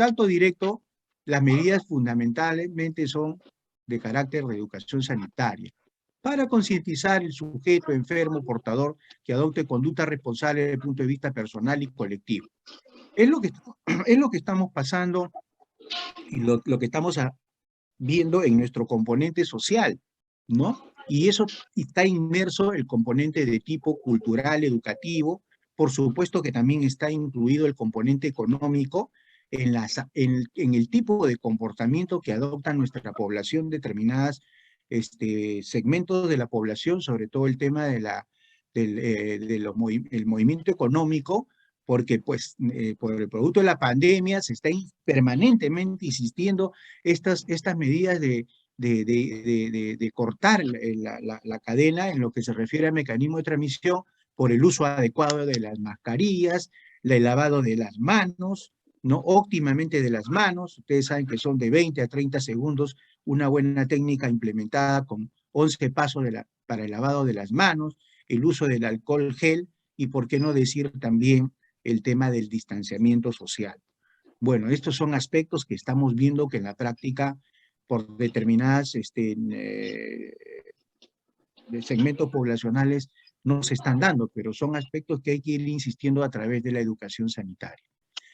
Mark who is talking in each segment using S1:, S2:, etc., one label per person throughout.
S1: contacto directo, las medidas fundamentalmente son de carácter de educación sanitaria, para concientizar el sujeto enfermo portador que adopte conducta responsable desde el punto de vista personal y colectivo. Es lo que, es lo que estamos pasando y lo que estamos viendo en nuestro componente social, ¿no? Y eso está inmerso el componente de tipo cultural, educativo, por supuesto que también está incluido el componente económico en el tipo de comportamiento que adopta nuestra población, determinadas segmentos de la población, sobre todo el tema de el movimiento económico, porque pues por el producto de la pandemia se está permanentemente insistiendo estas medidas de cortar la cadena en lo que se refiere al mecanismo de transmisión por el uso adecuado de las mascarillas, el lavado de las manos, ¿no? Óptimamente de las manos. Ustedes saben que son de 20 a 30 segundos una buena técnica implementada con 11 pasos para el lavado de las manos, el uso del alcohol gel y, por qué no decir también, el tema del distanciamiento social. Bueno, estos son aspectos que estamos viendo que en la práctica, por determinadas segmentos poblacionales, no se están dando, pero son aspectos que hay que ir insistiendo a través de la educación sanitaria.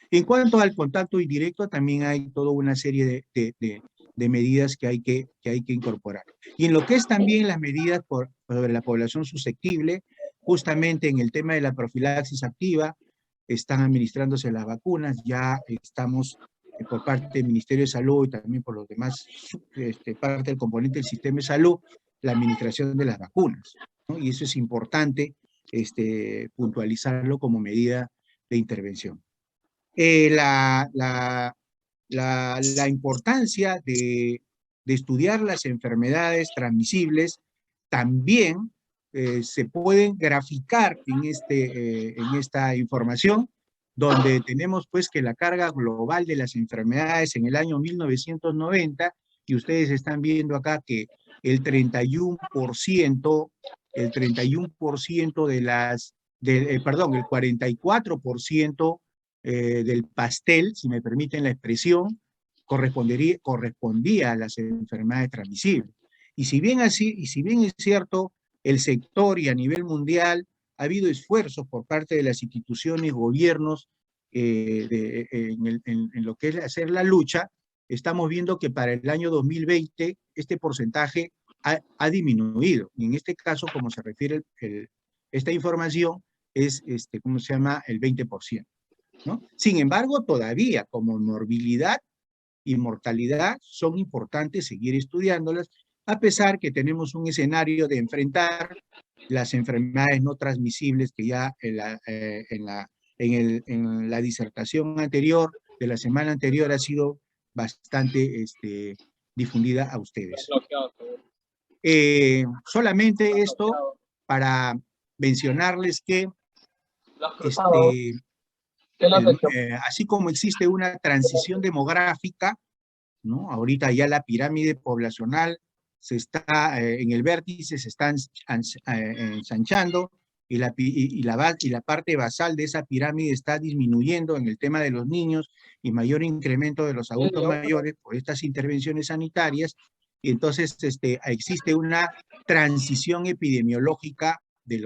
S1: En cuanto al contacto indirecto, también hay toda una serie de medidas que hay que incorporar. Y en lo que es también las medidas por la población susceptible, justamente en el tema de la profilaxis activa, están administrándose las vacunas, ya estamos por parte del Ministerio de Salud y también por los demás, parte del componente del sistema de salud, la administración de las vacunas, ¿no? Y eso es importante puntualizarlo como medida de intervención. La importancia de estudiar las enfermedades transmisibles también se pueden graficar en esta información, donde tenemos pues que la carga global de las enfermedades en el año 1990, y ustedes están viendo acá que el 31%, el 31% de las, perdón, el 44% del pastel, si me permiten la expresión, correspondía a las enfermedades transmisibles. Y si bien es cierto, el sector y a nivel mundial ha habido esfuerzos por parte de las instituciones, gobiernos, en lo que es hacer la lucha, estamos viendo que para el año 2020 este porcentaje ha disminuido. Y en este caso, como se refiere esta información, es, ¿cómo se llama?, el 20%. ¿No? Sin embargo, todavía como morbilidad y mortalidad son importantes seguir estudiándolas, a pesar que tenemos un escenario de enfrentar las enfermedades no transmisibles que ya en la disertación anterior, de la semana anterior, ha sido bastante difundida a ustedes. Solamente esto para mencionarles que así como existe una transición demográfica, ¿no? Ahorita ya la pirámide poblacional se está, en el vértice se está ensanchando y la parte basal de esa pirámide está disminuyendo en el tema de los niños y mayor incremento de los adultos mayores por estas intervenciones sanitarias, y entonces existe una transición epidemiológica de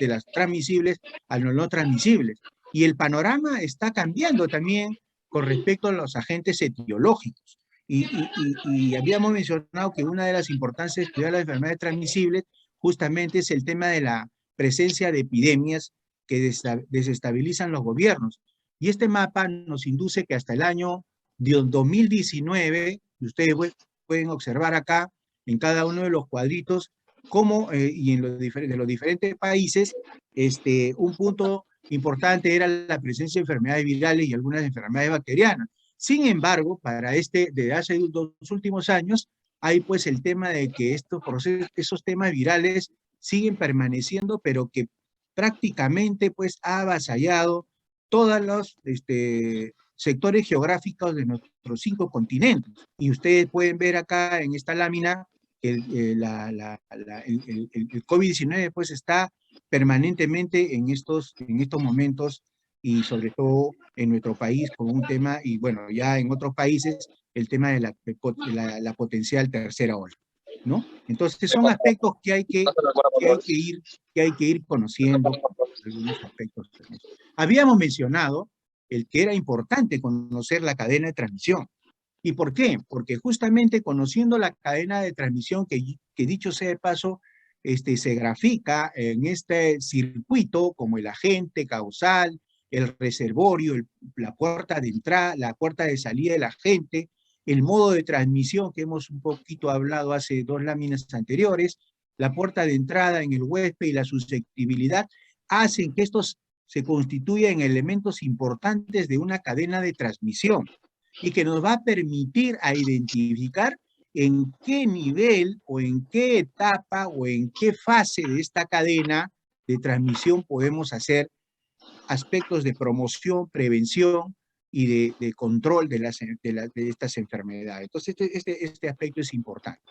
S1: las transmisibles a los no transmisibles. Y el panorama está cambiando también con respecto a los agentes etiológicos. Y habíamos mencionado que una de las importancias de estudiar las enfermedades transmisibles justamente es el tema de la presencia de epidemias que desestabilizan los gobiernos. Y este mapa nos induce que hasta el año 2019, ustedes pueden observar acá en cada uno de los cuadritos, cómo, y en de los diferentes países, un punto importante era la presencia de enfermedades virales y algunas enfermedades bacterianas. Sin embargo, desde hace los últimos años, hay pues el tema de que esos temas virales siguen permaneciendo, pero que prácticamente pues ha avasallado todos los sectores geográficos de nuestros 5 continentes. Y ustedes pueden ver acá en esta lámina el COVID-19 pues está permanentemente en estos momentos y sobre todo en nuestro país con un tema, y bueno, ya en otros países, el tema de la potencial tercera ola, ¿no? Entonces son aspectos que hay que ir conociendo, algunos aspectos. Habíamos mencionado el que era importante conocer la cadena de transmisión. ¿Y por qué? Porque justamente conociendo la cadena de transmisión, que dicho sea de paso, se grafica en este circuito como el agente causal, el reservorio, la puerta de entrada, la puerta de salida del agente, el modo de transmisión que hemos un poquito hablado hace 2 láminas anteriores, la puerta de entrada en el huésped y la susceptibilidad, hacen que estos se constituyan elementos importantes de una cadena de transmisión y que nos va a permitir a identificar en qué nivel o en qué etapa o en qué fase de esta cadena de transmisión podemos hacer aspectos de promoción, prevención y de control de estas enfermedades. Entonces, este aspecto es importante.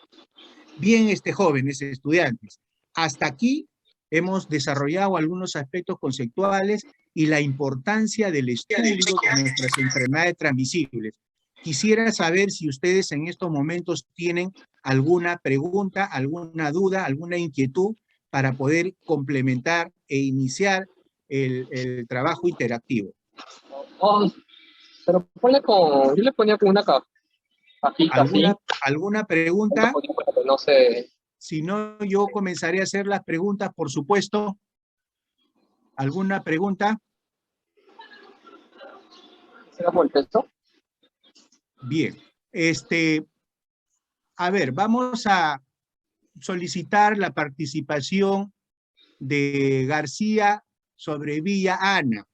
S1: Bien, jóvenes estudiantes, hasta aquí hemos desarrollado algunos aspectos conceptuales y la importancia del estudio de nuestras enfermedades transmisibles. Quisiera saber si ustedes en estos momentos tienen alguna pregunta, alguna duda, alguna inquietud para poder complementar e iniciar el trabajo interactivo.
S2: Oh, pero ponle con, yo le ponía como una cajita así.
S1: ¿Alguna pregunta?
S2: No sé.
S1: Si no, yo comenzaré a hacer las preguntas, por supuesto. ¿Alguna pregunta?
S2: ¿Será por el texto?
S1: Bien. A ver, vamos a solicitar la participación de García Sobrevilla Ana.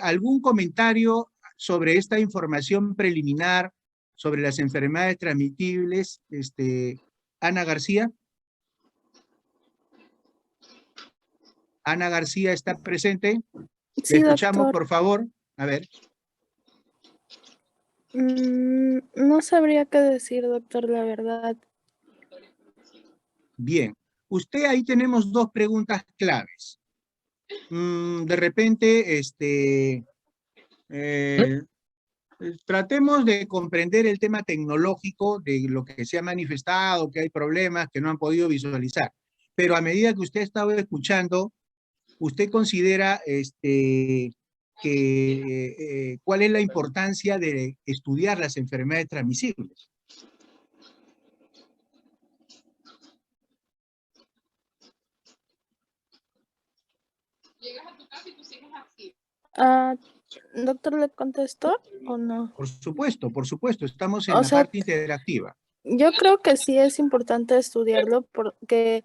S1: ¿Algún comentario sobre esta información preliminar sobre las enfermedades transmitibles, Ana García? Ana García, ¿está presente?
S3: Sí,
S1: ¿Le escuchamos,
S3: doctor.
S1: por favor? A ver.
S3: No sabría qué decir, doctor, la verdad.
S1: Bien. Usted, ahí tenemos dos preguntas claves. De repente, tratemos de comprender el tema tecnológico de lo que se ha manifestado, que hay problemas que no han podido visualizar. Pero a medida que usted estaba escuchando, ¿usted considera cuál es la importancia de estudiar las enfermedades transmisibles?
S3: ¿Doctor le contestó o no?
S1: Por supuesto, estamos en
S3: O
S1: la
S3: sea,
S1: parte interactiva.
S3: yo creo que sí es importante estudiarlo porque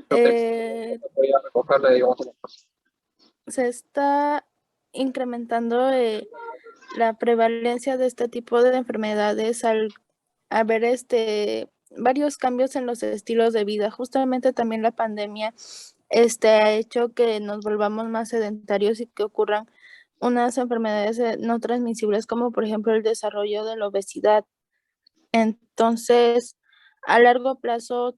S2: Voy a recogerle, digamos,
S3: se está incrementando la prevalencia de este tipo de enfermedades al haber varios cambios en los estilos de vida. Justamente también la pandemia ha hecho que nos volvamos más sedentarios y que ocurran unas enfermedades no transmisibles como por ejemplo el desarrollo de la obesidad. Entonces, a largo plazo,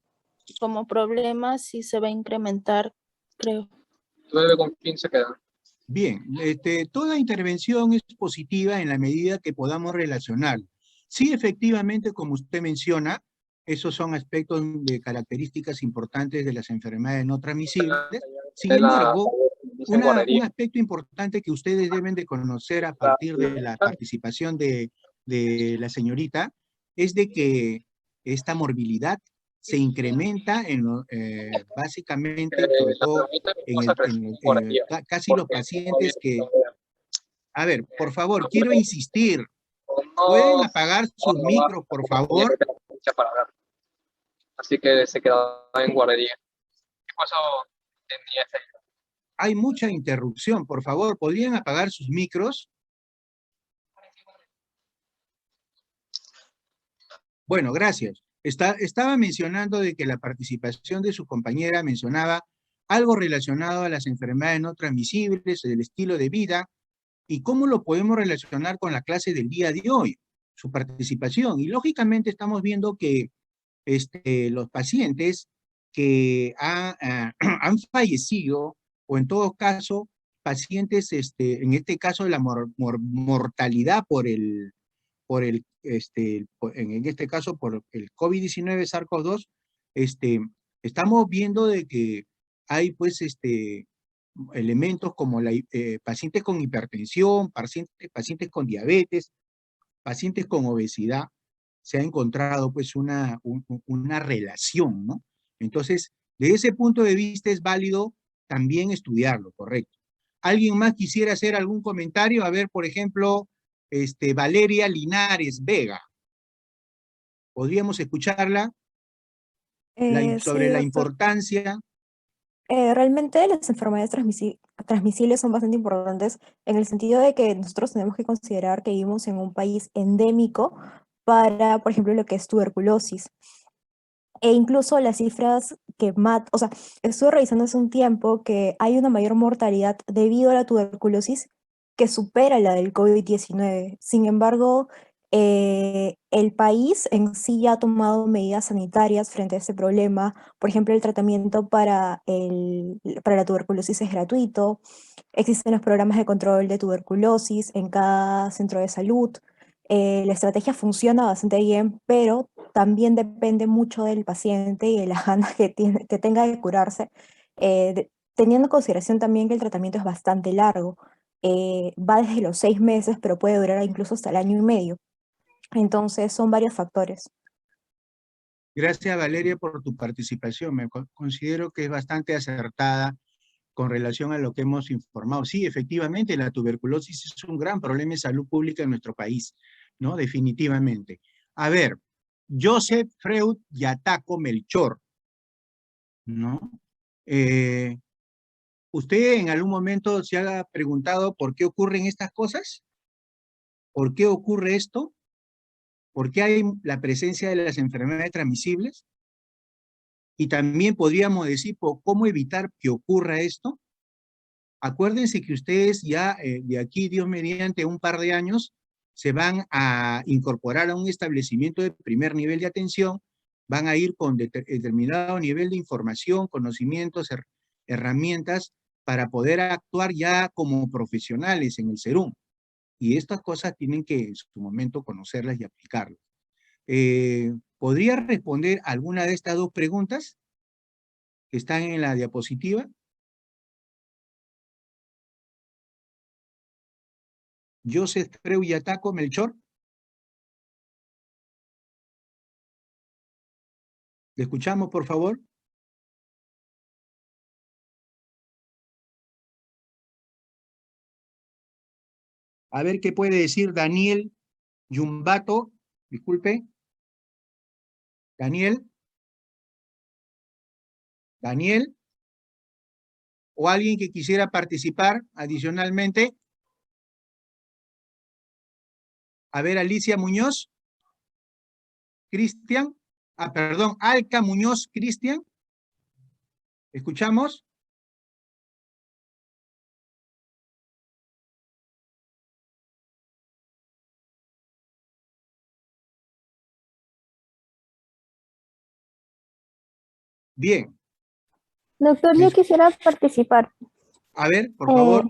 S3: como problema, sí se va a incrementar, creo.
S2: 9,15 queda.
S1: Bien, toda intervención es positiva en la medida que podamos relacionar. Sí, efectivamente, como usted menciona, esos son aspectos de características importantes de las enfermedades no transmisibles. Sin embargo, un aspecto importante que ustedes deben de conocer a partir de la participación de la señorita es de que esta morbilidad se incrementa básicamente, sobre todo, casi los pacientes que... A ver, por favor, quiero insistir. ¿Pueden apagar sus micros, por favor?
S2: Así que se quedaba en guardería. Por eso tenía esa idea.
S1: Hay mucha interrupción, por favor, ¿podrían apagar sus micros? Bueno, gracias. Estaba mencionando de que la participación de su compañera mencionaba algo relacionado a las enfermedades no transmisibles, el estilo de vida, y cómo lo podemos relacionar con la clase del día de hoy, su participación. Y lógicamente estamos viendo que los pacientes que han fallecido o en todo caso, pacientes, en este caso, la mortalidad en este caso, por el COVID-19 SARS-CoV-2, estamos viendo de que hay, pues, elementos como pacientes con hipertensión, pacientes con diabetes, pacientes con obesidad, se ha encontrado pues una relación, ¿no? Entonces, de ese punto de vista es válido también estudiarlo, correcto. ¿Alguien más quisiera hacer algún comentario? A ver, por ejemplo, Valeria Linares Vega. ¿Podríamos escucharla sobre
S4: Sí,
S1: la
S4: doctor.
S1: importancia?
S4: Realmente las enfermedades transmisibles son bastante importantes en el sentido de que nosotros tenemos que considerar que vivimos en un país endémico para, por ejemplo, lo que es tuberculosis. E incluso las cifras o sea, estuve revisando hace un tiempo que hay una mayor mortalidad debido a la tuberculosis que supera la del COVID-19. Sin embargo, el país en sí ya ha tomado medidas sanitarias frente a este problema. Por ejemplo, el tratamiento para la tuberculosis es gratuito. Existen los programas de control de tuberculosis en cada centro de salud. La estrategia funciona bastante bien, pero también depende mucho del paciente y de las ganas que tenga de curarse, teniendo en consideración también que el tratamiento es bastante largo. Va desde los 6 meses, pero puede durar incluso hasta el año y medio. Entonces, son varios factores.
S1: Gracias, Valeria, por tu participación. Considero que es bastante acertada con relación a lo que hemos informado. Sí, efectivamente, la tuberculosis es un gran problema de salud pública en nuestro país, ¿no? Definitivamente. A ver, Joseph Freud Yataco Melchor, ¿no? ¿Usted en algún momento se ha preguntado por qué ocurren estas cosas? ¿Por qué ocurre esto? ¿Por qué hay la presencia de las enfermedades transmisibles? Y también podríamos decir, ¿cómo evitar que ocurra esto? Acuérdense que ustedes ya de aquí, Dios mediante, un par de años, se van a incorporar a un establecimiento de primer nivel de atención, van a ir con determinado nivel de información, conocimientos, herramientas, para poder actuar ya como profesionales en el SERUM. Y estas cosas tienen que en su momento conocerlas y aplicarlas. ¿Podría responder alguna de estas dos preguntas que están en la diapositiva? Joseph Freud Yataco Melchor. ¿Le escuchamos, por favor? A ver qué puede decir Daniel Yumbato. Disculpe. Daniel. Daniel. ¿O alguien que quisiera participar adicionalmente? A ver, Alicia Muñoz. Cristian. Perdón, Alca Muñoz Cristian. ¿Escuchamos? Bien.
S5: Doctor, yo quisiera participar.
S1: A ver, por favor.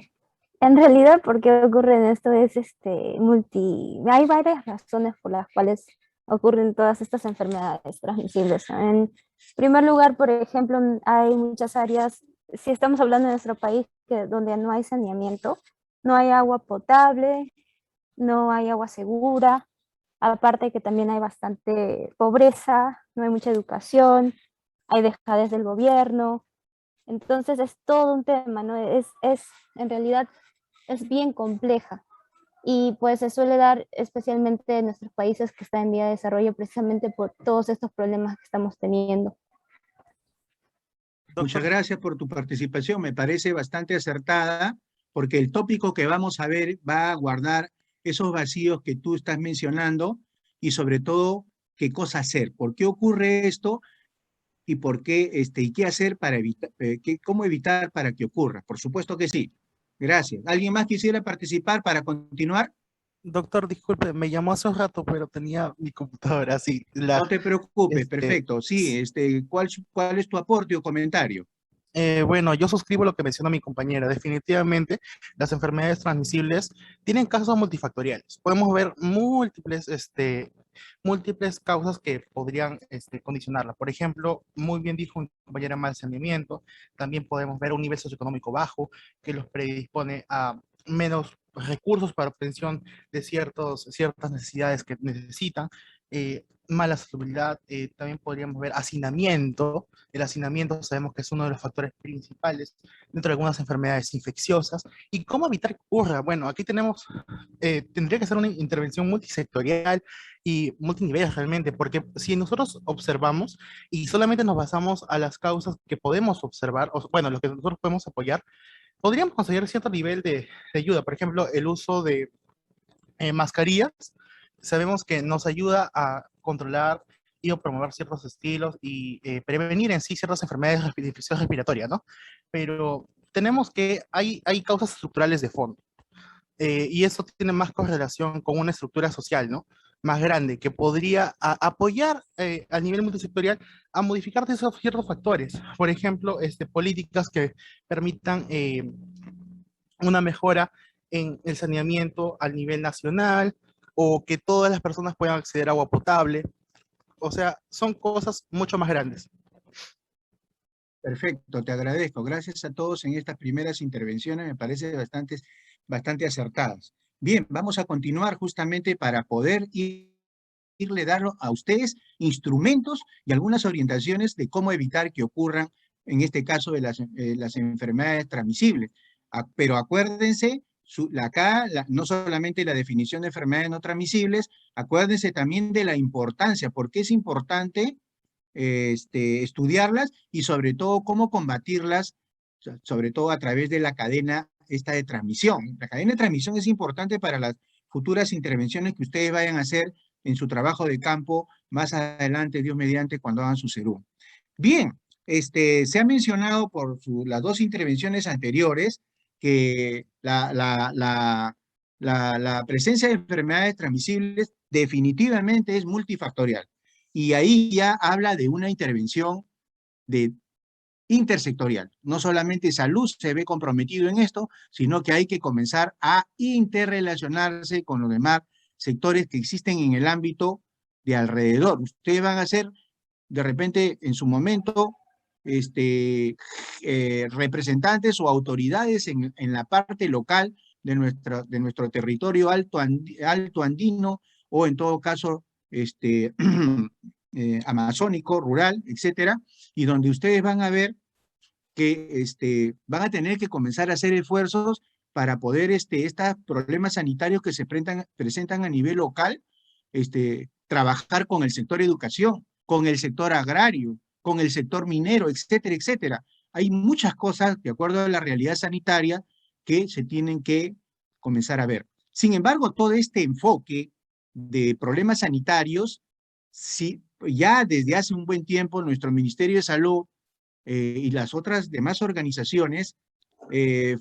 S5: En realidad, ¿por qué ocurre esto? Hay varias razones por las cuales ocurren todas estas enfermedades transmisibles. En primer lugar, por ejemplo, hay muchas áreas, si estamos hablando de nuestro país, donde no hay saneamiento, no hay agua potable, no hay agua segura, aparte que también hay bastante pobreza, no hay mucha educación, hay dejadez del gobierno. Entonces es todo un tema, ¿no? En realidad es bien compleja y pues se suele dar especialmente en nuestros países que están en vía de desarrollo precisamente por todos estos problemas que estamos teniendo.
S1: Muchas gracias por tu participación, me parece bastante acertada, porque el tópico que vamos a ver va a guardar esos vacíos que tú estás mencionando y sobre todo qué cosa hacer, por qué ocurre esto y por qué, y qué hacer para evitar, cómo evitar para que ocurra. Por supuesto que sí. Gracias. ¿Alguien más quisiera participar para continuar?
S6: Doctor, disculpe, me llamó hace un rato, pero tenía mi computadora así.
S1: No te preocupes, perfecto. Sí, ¿cuál es tu aporte o comentario?
S6: Bueno, yo suscribo lo que menciona mi compañera. Definitivamente, las enfermedades transmisibles tienen causas multifactoriales. Podemos ver múltiples causas que podrían condicionarla. Por ejemplo, muy bien dijo mi compañera, mal saneamiento. También podemos ver un nivel socioeconómico bajo que los predispone a menos recursos para obtención de ciertas necesidades que necesitan. Mala salubridad, también podríamos ver hacinamiento. El hacinamiento sabemos que es uno de los factores principales dentro de algunas enfermedades infecciosas. ¿Y cómo evitar que ocurra? Bueno, aquí tendría que ser una intervención multisectorial y multinivel realmente, porque si nosotros observamos y solamente nos basamos a las causas que podemos observar, bueno, lo que nosotros podemos apoyar, podríamos conseguir cierto nivel de ayuda. Por ejemplo, el uso de mascarillas, sabemos que nos ayuda a controlar y a promover ciertos estilos y prevenir en sí ciertas enfermedades de infección respiratoria, ¿no? Pero hay causas estructurales de fondo, y eso tiene más correlación con una estructura social, ¿no? Más grande, que podría apoyar a nivel multisectorial a modificar esos ciertos factores. Por ejemplo, políticas que permitan una mejora en el saneamiento a nivel nacional, o que todas las personas puedan acceder a agua potable. O sea, son cosas mucho más grandes.
S1: Perfecto, te agradezco. Gracias a todos en estas primeras intervenciones, me parece bastante acertadas. Bien, vamos a continuar justamente para poder irle dando a ustedes instrumentos y algunas orientaciones de cómo evitar que ocurran, en este caso, de las enfermedades transmisibles. Pero acuérdense, no solamente la definición de enfermedades no transmisibles, acuérdense también de la importancia, porque es importante estudiarlas y sobre todo cómo combatirlas, sobre todo a través de la cadena esta de transmisión. La cadena de transmisión es importante para las futuras intervenciones que ustedes vayan a hacer en su trabajo de campo más adelante, Dios mediante, cuando hagan su serum. Bien, se ha mencionado por las dos intervenciones anteriores que la presencia de enfermedades transmisibles definitivamente es multifactorial. Y ahí ya habla de una intervención intersectorial. No solamente salud se ve comprometido en esto, sino que hay que comenzar a interrelacionarse con los demás sectores que existen en el ámbito de alrededor. Ustedes van a ser, de repente, en su momento, representantes o autoridades en la parte local de nuestro territorio alto andino, o en todo caso, amazónico, rural, etcétera, y donde ustedes van a ver que van a tener que comenzar a hacer esfuerzos para poder estos problemas sanitarios que se presentan a nivel local, trabajar con el sector educación, con el sector agrario, con el sector minero, etcétera, etcétera. Hay muchas cosas, de acuerdo a la realidad sanitaria, que se tienen que comenzar a ver. Sin embargo, todo este enfoque de problemas sanitarios, ya desde hace un buen tiempo nuestro Ministerio de Salud y las otras demás organizaciones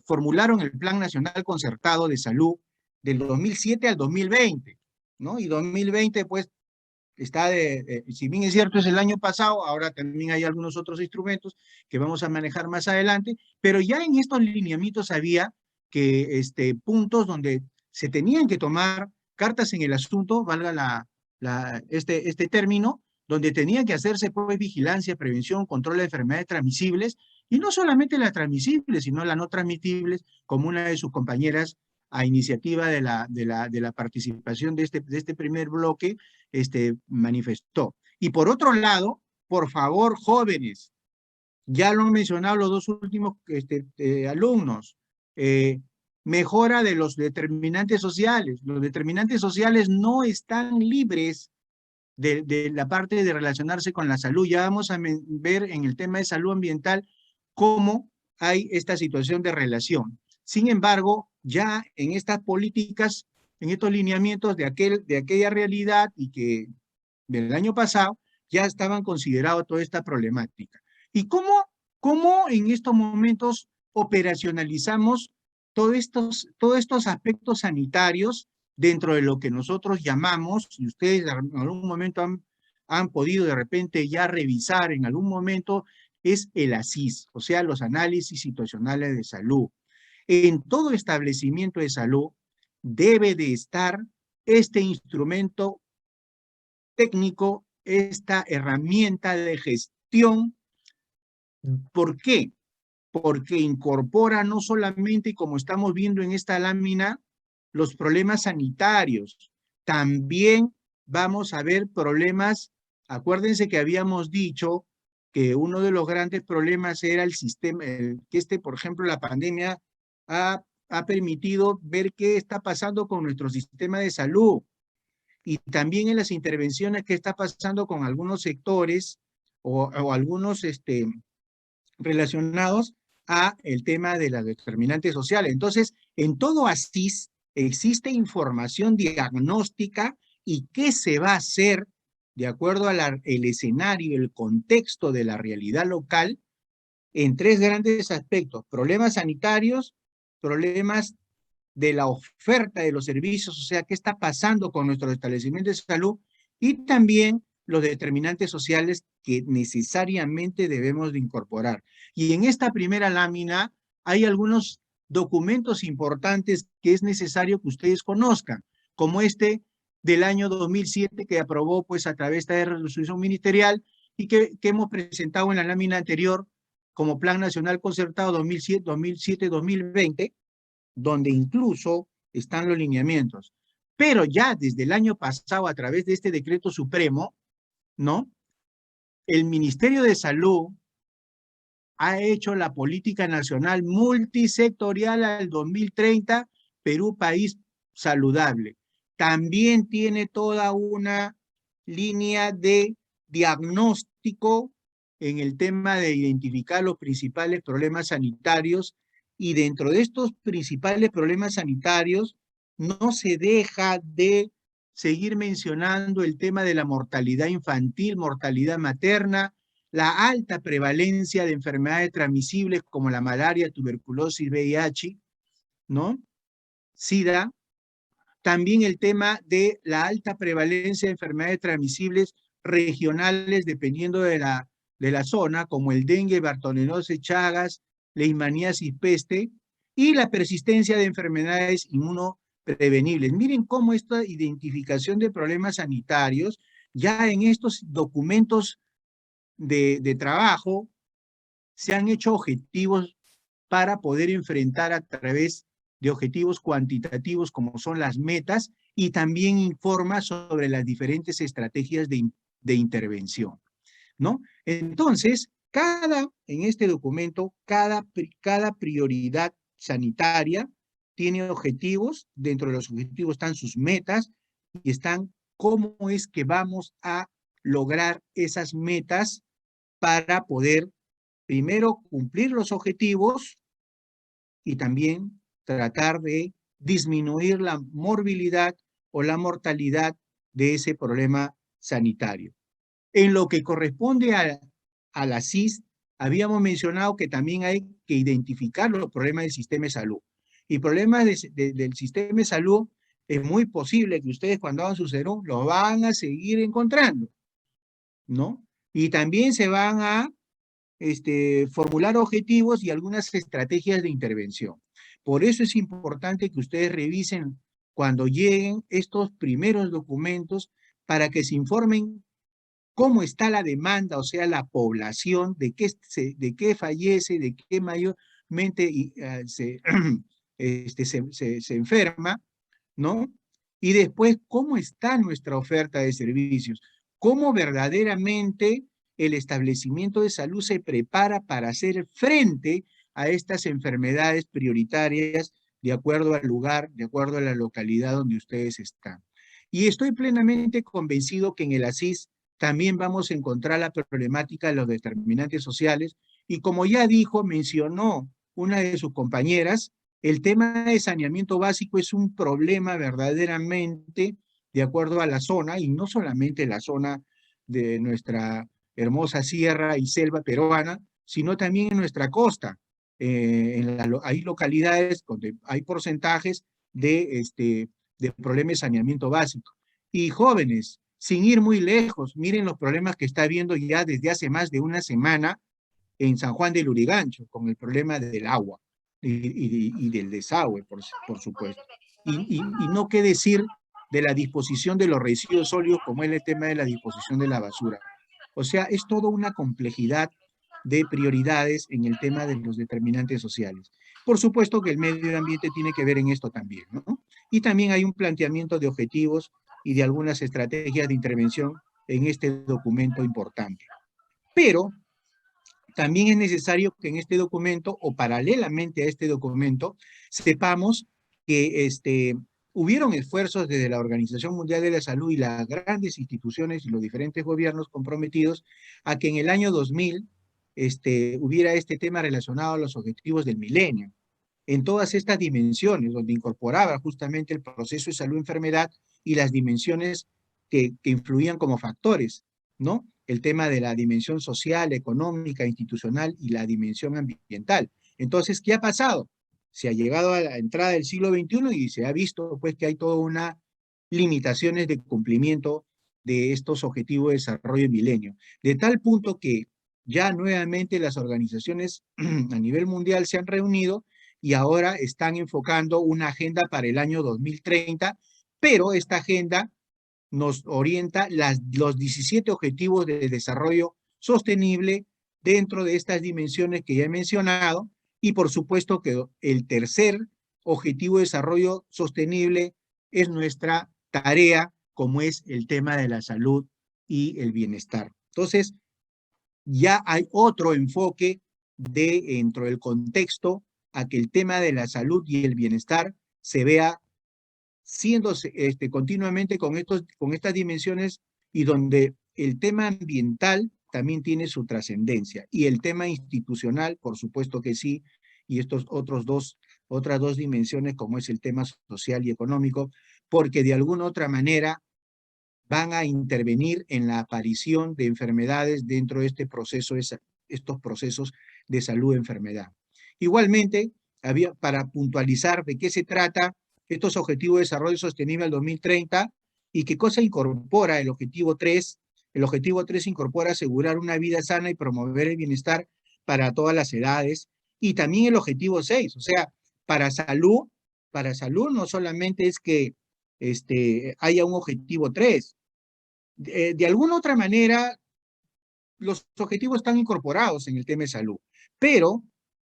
S1: formularon el Plan Nacional Concertado de Salud del 2007 al 2020, ¿no? Y 2020, pues, si bien es cierto, es el año pasado, ahora también hay algunos otros instrumentos que vamos a manejar más adelante, pero ya en estos lineamientos había puntos donde se tenían que tomar cartas en el asunto, valga este término, donde tenía que hacerse pues, vigilancia, prevención, control de enfermedades transmisibles, y no solamente las transmisibles, sino las no transmisibles, como una de sus compañeras a iniciativa de la participación de este primer bloque, manifestó. Y por otro lado, por favor, jóvenes, ya lo han mencionado los dos últimos alumnos, mejora de los determinantes sociales. Los determinantes sociales no están libres de la parte de relacionarse con la salud. Ya vamos a ver en el tema de salud ambiental cómo hay esta situación de relación. Sin embargo, ya en estas políticas, en estos lineamientos de aquella realidad y que del año pasado, ya estaban considerados toda esta problemática. ¿Y cómo en estos momentos operacionalizamos todos estos aspectos sanitarios dentro de lo que nosotros llamamos, y ustedes en algún momento han podido de repente ya revisar en algún momento es el ASIS, o sea, los análisis situacionales de salud. En todo establecimiento de salud debe de estar este instrumento técnico, esta herramienta de gestión. ¿Por qué? Porque incorpora no solamente, como estamos viendo en esta lámina, los problemas sanitarios, también vamos a ver problemas. Acuérdense que habíamos dicho que uno de los grandes problemas era el sistema, que por ejemplo, la pandemia ha permitido ver qué está pasando con nuestro sistema de salud y también en las intervenciones que está pasando con algunos sectores o algunos relacionados a el tema de las determinantes sociales. Entonces, en todo ASIS existe información diagnóstica y qué se va a hacer de acuerdo al escenario, el contexto de la realidad local, en tres grandes aspectos: problemas sanitarios, problemas de la oferta de los servicios, o sea, qué está pasando con nuestros establecimientos de salud, y también los determinantes sociales que necesariamente debemos de incorporar. Y en esta primera lámina hay algunos documentos importantes que es necesario que ustedes conozcan, como este del año 2007 que aprobó pues a través de resolución ministerial y que hemos presentado en la lámina anterior como Plan Nacional Concertado 2007-2020, donde incluso están los lineamientos. Pero ya desde el año pasado, a través de este decreto supremo, ¿no? El Ministerio de Salud ha hecho la política nacional multisectorial al 2030, Perú país saludable. También tiene toda una línea de diagnóstico en el tema de identificar los principales problemas sanitarios, y dentro de estos principales problemas sanitarios no se deja de seguir mencionando el tema de la mortalidad infantil, mortalidad materna, la alta prevalencia de enfermedades transmisibles como la malaria, tuberculosis, VIH, ¿no? SIDA. También el tema de la alta prevalencia de enfermedades transmisibles regionales dependiendo de la zona, como el dengue, bartonellosis, Chagas, leishmaniasis, peste, y la persistencia de enfermedades inmunoprevenibles. Miren cómo esta identificación de problemas sanitarios, ya en estos documentos de trabajo, se han hecho objetivos para poder enfrentar a través de objetivos cuantitativos como son las metas, y también informa sobre las diferentes estrategias de intervención, ¿no? Entonces, en este documento, cada prioridad sanitaria tiene objetivos. Dentro de los objetivos están sus metas y están cómo es que vamos a lograr esas metas para poder primero cumplir los objetivos y también tratar de disminuir la morbilidad o la mortalidad de ese problema sanitario. En lo que corresponde a la CIS, habíamos mencionado que también hay que identificar los problemas del sistema de salud. Y problemas del sistema de salud, es muy posible que ustedes cuando hagan su serón lo van a seguir encontrando, ¿no? Y también se van a formular objetivos y algunas estrategias de intervención. Por eso es importante que ustedes revisen cuando lleguen estos primeros documentos para que se informen cómo está la demanda, o sea, la población, de qué fallece, de qué mayormente se enferma, ¿no? Y después, cómo está nuestra oferta de servicios, cómo verdaderamente el establecimiento de salud se prepara para hacer frente a estas enfermedades prioritarias de acuerdo al lugar, de acuerdo a la localidad donde ustedes están. Y estoy plenamente convencido que en el ASIS también vamos a encontrar la problemática de los determinantes sociales, y como ya mencionó una de sus compañeras, el tema de saneamiento básico es un problema verdaderamente de acuerdo a la zona, y no solamente la zona de nuestra hermosa sierra y selva peruana, sino también en nuestra costa. Hay localidades donde hay porcentajes de problemas de saneamiento básico. Y jóvenes, sin ir muy lejos, miren los problemas que está habiendo ya desde hace más de una semana en San Juan de Lurigancho, con el problema del agua y del desagüe, por supuesto. Y no qué decir de la disposición de los residuos sólidos, como es el tema de la disposición de la basura. O sea, es toda una complejidad de prioridades en el tema de los determinantes sociales. Por supuesto que el medio ambiente tiene que ver en esto también, ¿no? Y también hay un planteamiento de objetivos y de algunas estrategias de intervención en este documento importante. Pero también es necesario que en este documento, o paralelamente a este documento, sepamos que hubieron esfuerzos desde la Organización Mundial de la Salud y las grandes instituciones y los diferentes gobiernos comprometidos a que en el año 2000 hubiera este tema relacionado a los objetivos del milenio, en todas estas dimensiones, donde incorporaba justamente el proceso de salud-enfermedad y las dimensiones que influían como factores, ¿no? El tema de la dimensión social, económica, institucional y la dimensión ambiental. Entonces, ¿qué ha pasado? Se ha llegado a la entrada del siglo XXI y se ha visto pues que hay toda una limitaciones de cumplimiento de estos objetivos de desarrollo del milenio, de tal punto que ya nuevamente las organizaciones a nivel mundial se han reunido y ahora están enfocando una agenda para el año 2030, pero esta agenda nos orienta los 17 objetivos de desarrollo sostenible dentro de estas dimensiones que ya he mencionado, y por supuesto que el tercer objetivo de desarrollo sostenible es nuestra tarea, como es el tema de la salud y el bienestar. Entonces, ya hay otro enfoque dentro del contexto a que el tema de la salud y el bienestar se vea siendo continuamente con estas dimensiones, y donde el tema ambiental también tiene su trascendencia, y el tema institucional, por supuesto que sí, y estos otras dos dimensiones, como es el tema social y económico, porque de alguna otra manera van a intervenir en la aparición de enfermedades dentro de estos procesos de salud-enfermedad. Igualmente, para puntualizar de qué se trata estos objetivos de desarrollo sostenible al 2030 y qué cosa incorpora el objetivo 3. El objetivo 3 incorpora asegurar una vida sana y promover el bienestar para todas las edades, y también el objetivo 6, o sea, para salud no solamente es que haya un objetivo 3, de alguna otra manera los objetivos están incorporados en el tema de salud, pero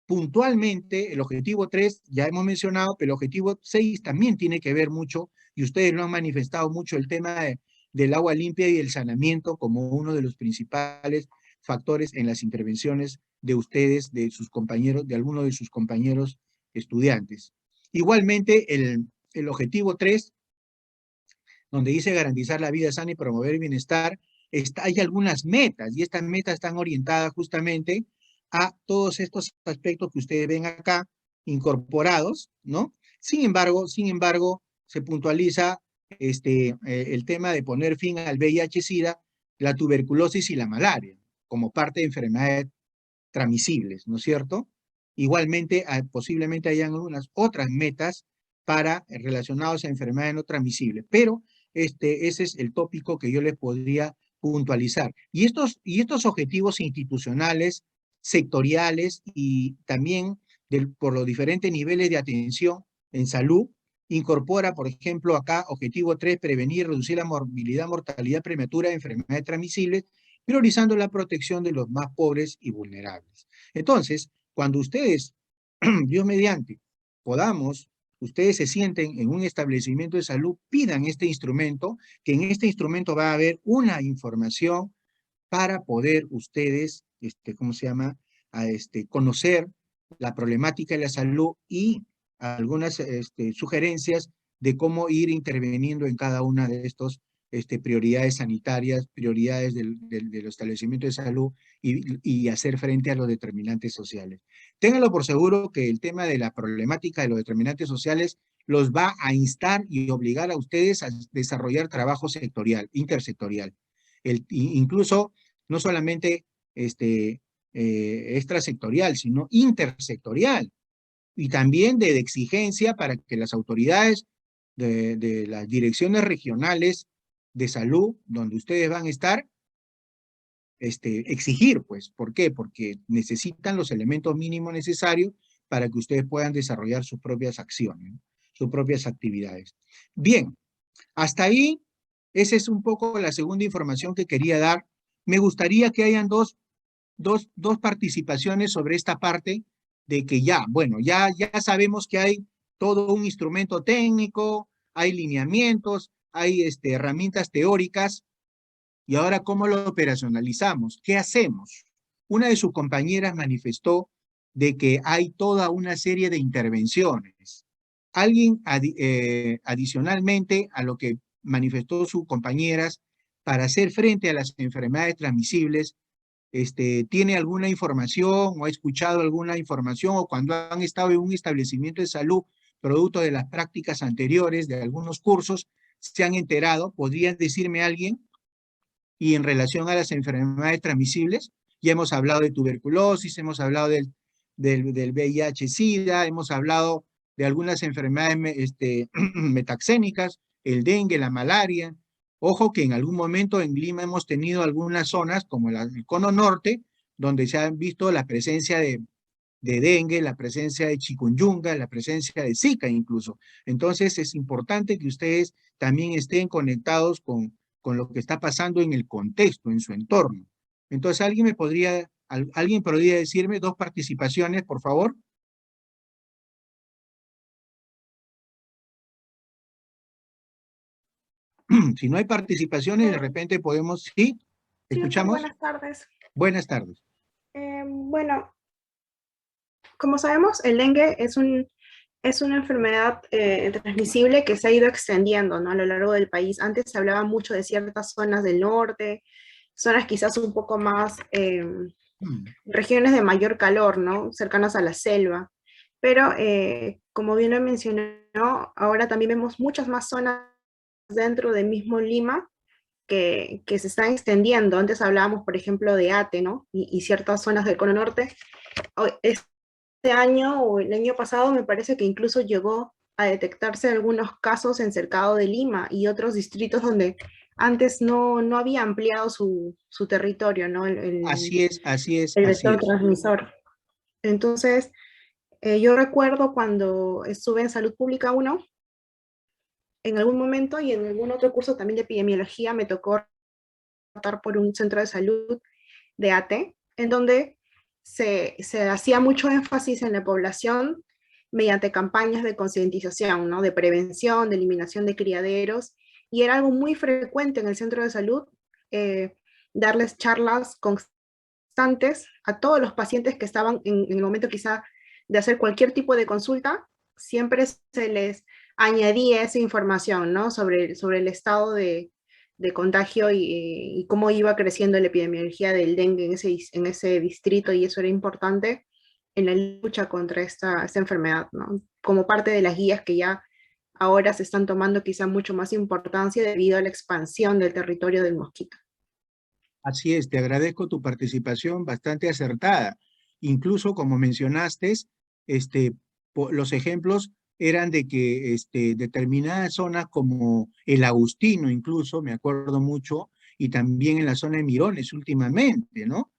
S1: puntualmente el objetivo 3 ya hemos mencionado, pero el objetivo 6 también tiene que ver mucho, y ustedes lo han manifestado mucho, el tema del agua limpia y el saneamiento como uno de los principales factores en las intervenciones de ustedes, de sus compañeros, de algunos de sus compañeros estudiantes. Igualmente, el objetivo 3, donde dice garantizar la vida sana y promover el bienestar, hay algunas metas, y estas metas están orientadas justamente a todos estos aspectos que ustedes ven acá incorporados, ¿no? Sin embargo, se puntualiza el tema de poner fin al VIH-Sida, la tuberculosis y la malaria, como parte de enfermedades transmisibles, ¿no es cierto? Igualmente, posiblemente hayan algunas otras metas relacionadas a enfermedades no transmisibles, pero ese es el tópico que yo les podría puntualizar. Y estos objetivos institucionales, sectoriales y también por los diferentes niveles de atención en salud, incorpora, por ejemplo, acá, objetivo 3, prevenir y reducir la morbilidad, mortalidad prematura de enfermedades transmisibles, priorizando la protección de los más pobres y vulnerables. Entonces, cuando ustedes, Dios mediante, ustedes se sienten en un establecimiento de salud, pidan este instrumento, que en este instrumento va a haber una información para poder ustedes, conocer la problemática de la salud y algunas sugerencias de cómo ir interviniendo en cada una de estos prioridades sanitarias, prioridades del establecimiento de salud, y hacer frente a los determinantes sociales. Ténganlo por seguro que el tema de la problemática de los determinantes sociales los va a instar y obligar a ustedes a desarrollar trabajo sectorial, intersectorial. Incluso no solamente extrasectorial, sino intersectorial, y también de exigencia para que las autoridades de las direcciones regionales de salud, donde ustedes van a estar, exigir, pues. ¿Por qué? Porque necesitan los elementos mínimos necesarios para que ustedes puedan desarrollar sus propias acciones, ¿no? Sus propias actividades. Bien, hasta ahí, esa es un poco la segunda información que quería dar. Me gustaría que hayan dos participaciones sobre esta parte de que ya, bueno, ya sabemos que hay todo un instrumento técnico, hay lineamientos, hay herramientas teóricas, y ahora ¿cómo lo operacionalizamos? ¿Qué hacemos? Una de sus compañeras manifestó de que hay toda una serie de intervenciones. Alguien adicionalmente a lo que manifestó sus compañeras para hacer frente a las enfermedades transmisibles, tiene alguna información o ha escuchado alguna información o cuando han estado en un establecimiento de salud producto de las prácticas anteriores de algunos cursos, se han enterado, ¿podrían decirme alguien? Y en relación a las enfermedades transmisibles, ya hemos hablado de tuberculosis, hemos hablado del VIH-Sida, hemos hablado de algunas enfermedades metaxénicas, el dengue, la malaria. Ojo que en algún momento en Lima hemos tenido algunas zonas, como el cono norte, donde se han visto la presencia de dengue, la presencia de chikungunya, la presencia de Zika incluso. Entonces es importante que ustedes también estén conectados con lo que está pasando en el contexto, en su entorno. Entonces, ¿alguien podría decirme dos participaciones, por favor? Si no hay participaciones, de repente podemos... ¿Sí? ¿Escuchamos?
S7: Sí, buenas tardes.
S1: Buenas tardes.
S7: Bueno, como sabemos, el dengue es una enfermedad transmisible que se ha ido extendiendo, ¿no? A lo largo del país. Antes se hablaba mucho de ciertas zonas del norte, zonas quizás un poco más, regiones de mayor calor, ¿no? Cercanas a la selva. Pero, como bien lo mencionó, ahora también vemos muchas más zonas dentro del mismo Lima que se están extendiendo. Antes hablábamos, por ejemplo, de Ate, ¿no? Y ciertas zonas del cono norte. Este año o el año pasado me parece que incluso llegó a detectarse algunos casos en Cercado de Lima y otros distritos donde antes no había ampliado su territorio, ¿no?
S1: Así es.
S7: El vector transmisor. Entonces, yo recuerdo cuando estuve en Salud Pública 1, en algún momento y en algún otro curso también de epidemiología me tocó tratar por un centro de salud de ATE, en donde se hacía mucho énfasis en la población mediante campañas de concientización, ¿no? De prevención, de eliminación de criaderos, y era algo muy frecuente en el centro de salud darles charlas constantes a todos los pacientes que estaban en el momento quizá de hacer cualquier tipo de consulta, siempre se les añadía esa información, ¿no? Sobre el estado de contagio y cómo iba creciendo la epidemiología del dengue en ese distrito, y eso era importante en la lucha contra esta enfermedad, ¿no? Como parte de las guías que ya ahora se están tomando quizá mucho más importancia debido a la expansión del territorio del mosquito.
S1: Así es, te agradezco tu participación bastante acertada. Incluso, como mencionaste, los ejemplos eran de que determinadas zonas como el Agustino, incluso, me acuerdo mucho, y también en la zona de Mirones últimamente, ¿no?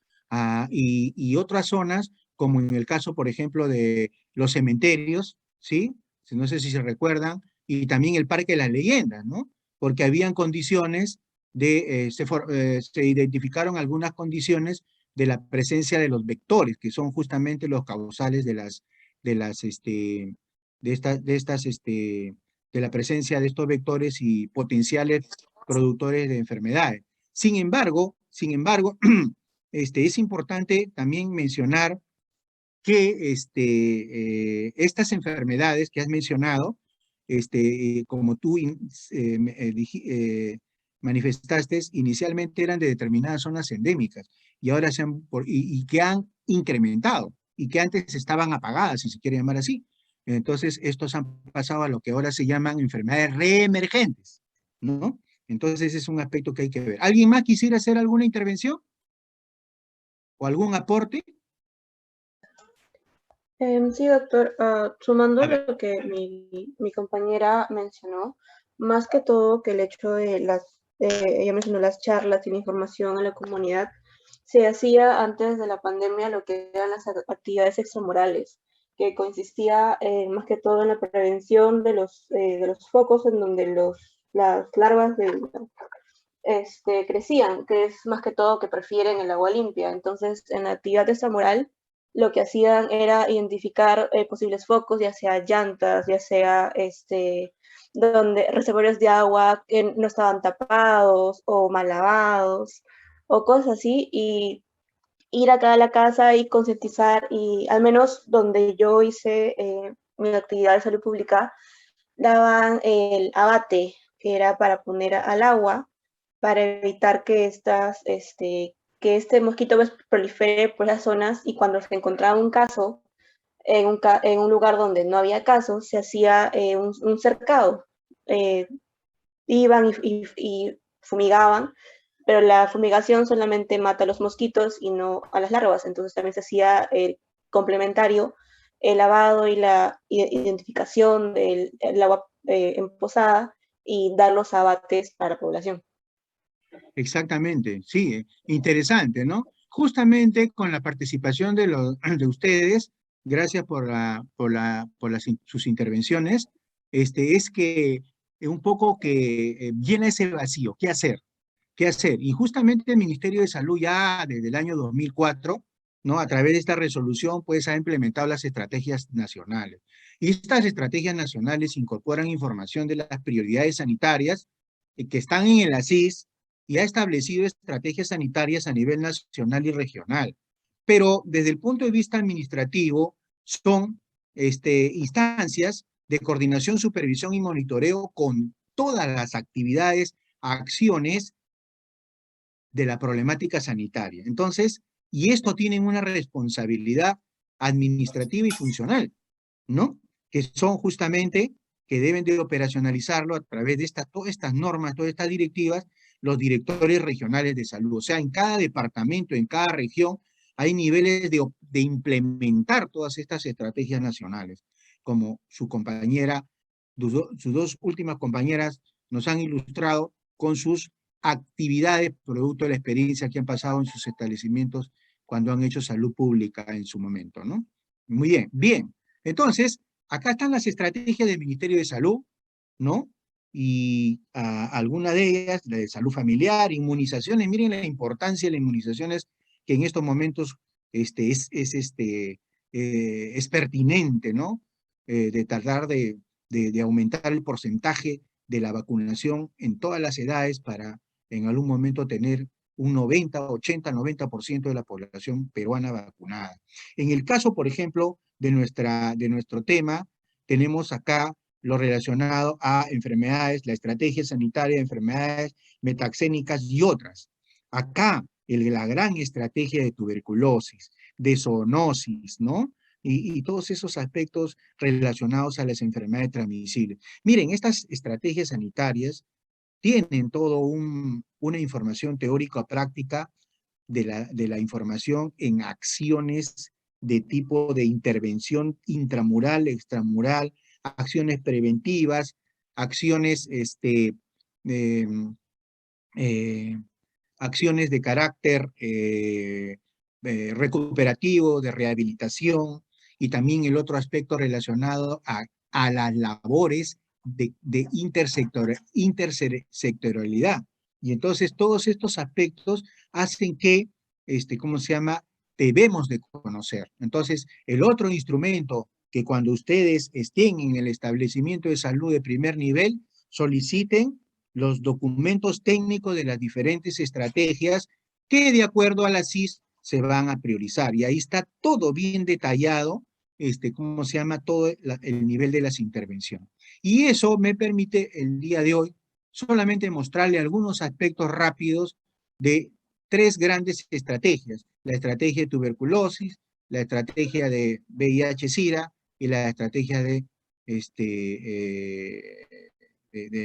S1: Y otras zonas, como en el caso, por ejemplo, de los cementerios, ¿sí? No sé si se recuerdan, y también el Parque de las Leyendas, ¿no? Porque habían condiciones se identificaron algunas condiciones de la presencia de los vectores, que son justamente los causales de la presencia de estos vectores y potenciales productores de enfermedades. Sin embargo, es importante también mencionar que estas enfermedades que has mencionado, como tú manifestaste, inicialmente eran de determinadas zonas endémicas y ahora y que han incrementado y que antes estaban apagadas, si se quiere llamar así. Entonces, estos han pasado a lo que ahora se llaman enfermedades reemergentes, ¿no? Entonces, ese es un aspecto que hay que ver. ¿Alguien más quisiera hacer alguna intervención? ¿O algún aporte?
S8: Sí, doctor, sumando lo que mi compañera mencionó, más que todo que el hecho de ella mencionó las charlas y la información a la comunidad, se hacía antes de la pandemia lo que eran las actividades extramurales, que consistía más que todo en la prevención de los focos en donde las larvas crecían, que es más que todo que prefieren el agua limpia. Entonces, en la actividad extramural, lo que hacían era identificar posibles focos, ya sea llantas, ya sea donde reservorios de agua que no estaban tapados o mal lavados o cosas así, y ir acá a la casa y concientizar, y al menos donde yo hice mi actividad de salud pública, daban el abate, que era para poner al agua, para evitar que que este mosquito prolifere por esas zonas, y cuando se encontraba un caso en un lugar donde no había casos, se hacía un cercado. Eh, Iban y fumigaban, pero la fumigación solamente mata a los mosquitos y no a las larvas, entonces también se hacía complementario el lavado y la identificación del agua emposada y dar los abates para la población.
S1: Exactamente, sí, interesante, ¿no? Justamente con la participación de ustedes, gracias por sus intervenciones, es que un poco que llena ese vacío. ¿Qué hacer? ¿Qué hacer? Y justamente el Ministerio de Salud ya desde el año 2004, ¿no? A través de esta resolución, pues ha implementado las estrategias nacionales. Y estas estrategias nacionales incorporan información de las prioridades sanitarias que están en el ASIS, y ha establecido estrategias sanitarias a nivel nacional y regional. Pero desde el punto de vista administrativo, son instancias de coordinación, supervisión y monitoreo con todas las actividades, acciones de la problemática sanitaria. Entonces, y esto tiene una responsabilidad administrativa y funcional, ¿no? Que son justamente que deben de operacionalizarlo a través de todas estas normas, todas estas directivas, los directores regionales de salud. O sea, en cada departamento, en cada región, hay niveles de implementar todas estas estrategias nacionales, como su compañera, sus dos últimas compañeras nos han ilustrado con sus actividades producto de la experiencia que han pasado en sus establecimientos cuando han hecho salud pública en su momento, ¿no? Muy bien, bien. Entonces, acá están las estrategias del Ministerio de Salud, ¿no? Y alguna de ellas, la de salud familiar, inmunizaciones. Miren la importancia de las inmunizaciones que en estos momentos es pertinente, ¿no? De tratar de aumentar el porcentaje de la vacunación en todas las edades para en algún momento tener un 90, 80, 90% de la población peruana vacunada. En el caso, por ejemplo, de nuestro tema, tenemos acá lo relacionado a enfermedades, la estrategia sanitaria de enfermedades metaxénicas y otras. Acá, la gran estrategia de tuberculosis, de zoonosis, ¿no? Y todos esos aspectos relacionados a las enfermedades transmisibles. Miren, estas estrategias sanitarias tienen todo una información teórico-práctica de la información en acciones de tipo de intervención intramural, extramural, acciones preventivas, acciones, acciones de carácter recuperativo, de rehabilitación, y también el otro aspecto relacionado a las labores de intersectorialidad. Y entonces todos estos aspectos hacen que, ¿cómo se llama?, debemos de conocer. Entonces, el otro instrumento que cuando ustedes estén en el establecimiento de salud de primer nivel, soliciten los documentos técnicos de las diferentes estrategias que de acuerdo a la CIS se van a priorizar. Y ahí está todo bien detallado, ¿cómo se llama?, todo el nivel de las intervenciones. Y eso me permite el día de hoy solamente mostrarle algunos aspectos rápidos de tres grandes estrategias: la estrategia de tuberculosis, la estrategia de VIH-Sida y la estrategia de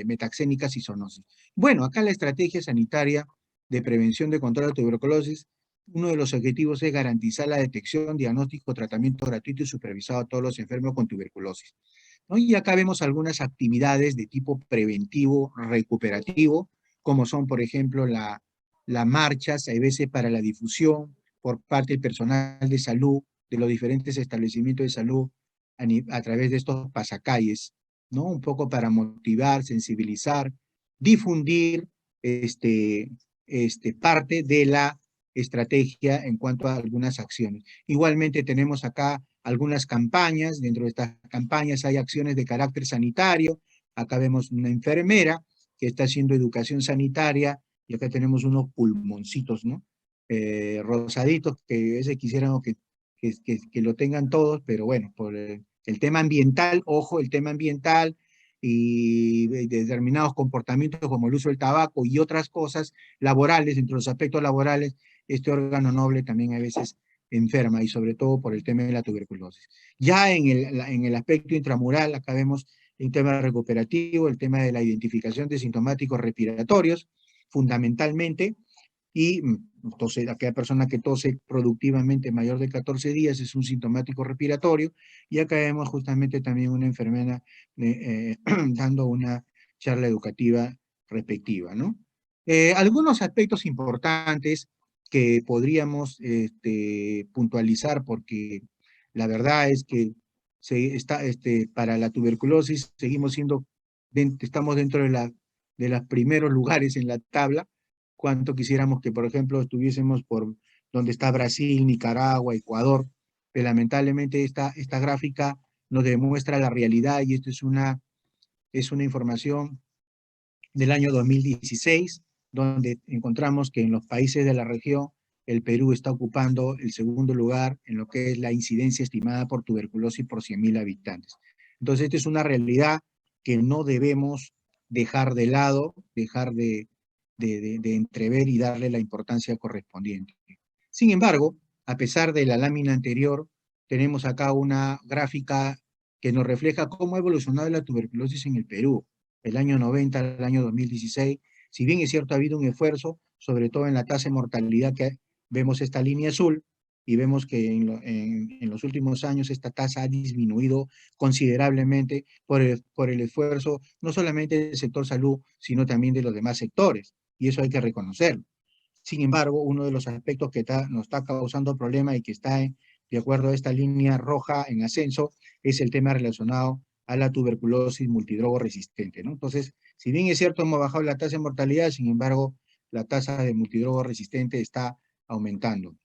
S1: metaxénicas y zoonosis. Bueno, acá la estrategia sanitaria de prevención de control de tuberculosis, uno de los objetivos es garantizar la detección, diagnóstico, tratamiento gratuito y supervisado a todos los enfermos con tuberculosis, ¿no? Y acá vemos algunas actividades de tipo preventivo, recuperativo, como son, por ejemplo, la las marchas, hay veces para la difusión por parte del personal de salud, de los diferentes establecimientos de salud, a través de estos pasacalles, ¿no? Un poco para motivar, sensibilizar, difundir parte de la estrategia en cuanto a algunas acciones. Igualmente tenemos acá algunas campañas, dentro de estas campañas hay acciones de carácter sanitario, acá vemos una enfermera que está haciendo educación sanitaria, y acá tenemos unos pulmoncitos, ¿no? Rosaditos, que ese quisiéramos que lo tengan todos, pero bueno, por el tema ambiental, ojo, el tema ambiental y determinados comportamientos como el uso del tabaco y otras cosas laborales, entre los aspectos laborales, este órgano noble también a veces enferma, y sobre todo por el tema de la tuberculosis. Ya en el aspecto intramural, acá vemos el tema recuperativo, el tema de la identificación de sintomáticos respiratorios, fundamentalmente, y entonces aquella persona que tose productivamente mayor de 14 días es un sintomático respiratorio, y acá vemos justamente también una enfermera dando una charla educativa respectiva, ¿no? Algunos aspectos importantes que podríamos puntualizar, porque la verdad es que para la tuberculosis seguimos estamos dentro de los primeros lugares en la tabla. Cuánto quisiéramos que, por ejemplo, estuviésemos por donde está Brasil, Nicaragua, Ecuador, pero lamentablemente esta gráfica nos demuestra la realidad, y esto es una información del año 2016, donde encontramos que en los países de la región, el Perú está ocupando el segundo lugar en lo que es la incidencia estimada por tuberculosis por 100.000 habitantes. Entonces, esta es una realidad que no debemos dejar de lado, dejar de entrever y darle la importancia correspondiente. Sin embargo, a pesar de la lámina anterior, tenemos acá una gráfica que nos refleja cómo ha evolucionado la tuberculosis en el Perú, del año 90 al año 2016. Si bien es cierto, ha habido un esfuerzo, sobre todo en la tasa de mortalidad, que vemos esta línea azul, y vemos que en los últimos años esta tasa ha disminuido considerablemente por el esfuerzo, no solamente del sector salud, sino también de los demás sectores, y eso hay que reconocerlo. Sin embargo, uno de los aspectos que nos está causando problema y que está de acuerdo a esta línea roja en ascenso es el tema relacionado a la tuberculosis multidrogo resistente, ¿no? Entonces, si bien es cierto, hemos bajado la tasa de mortalidad, sin embargo, la tasa de multidrogo resistente está aumentando.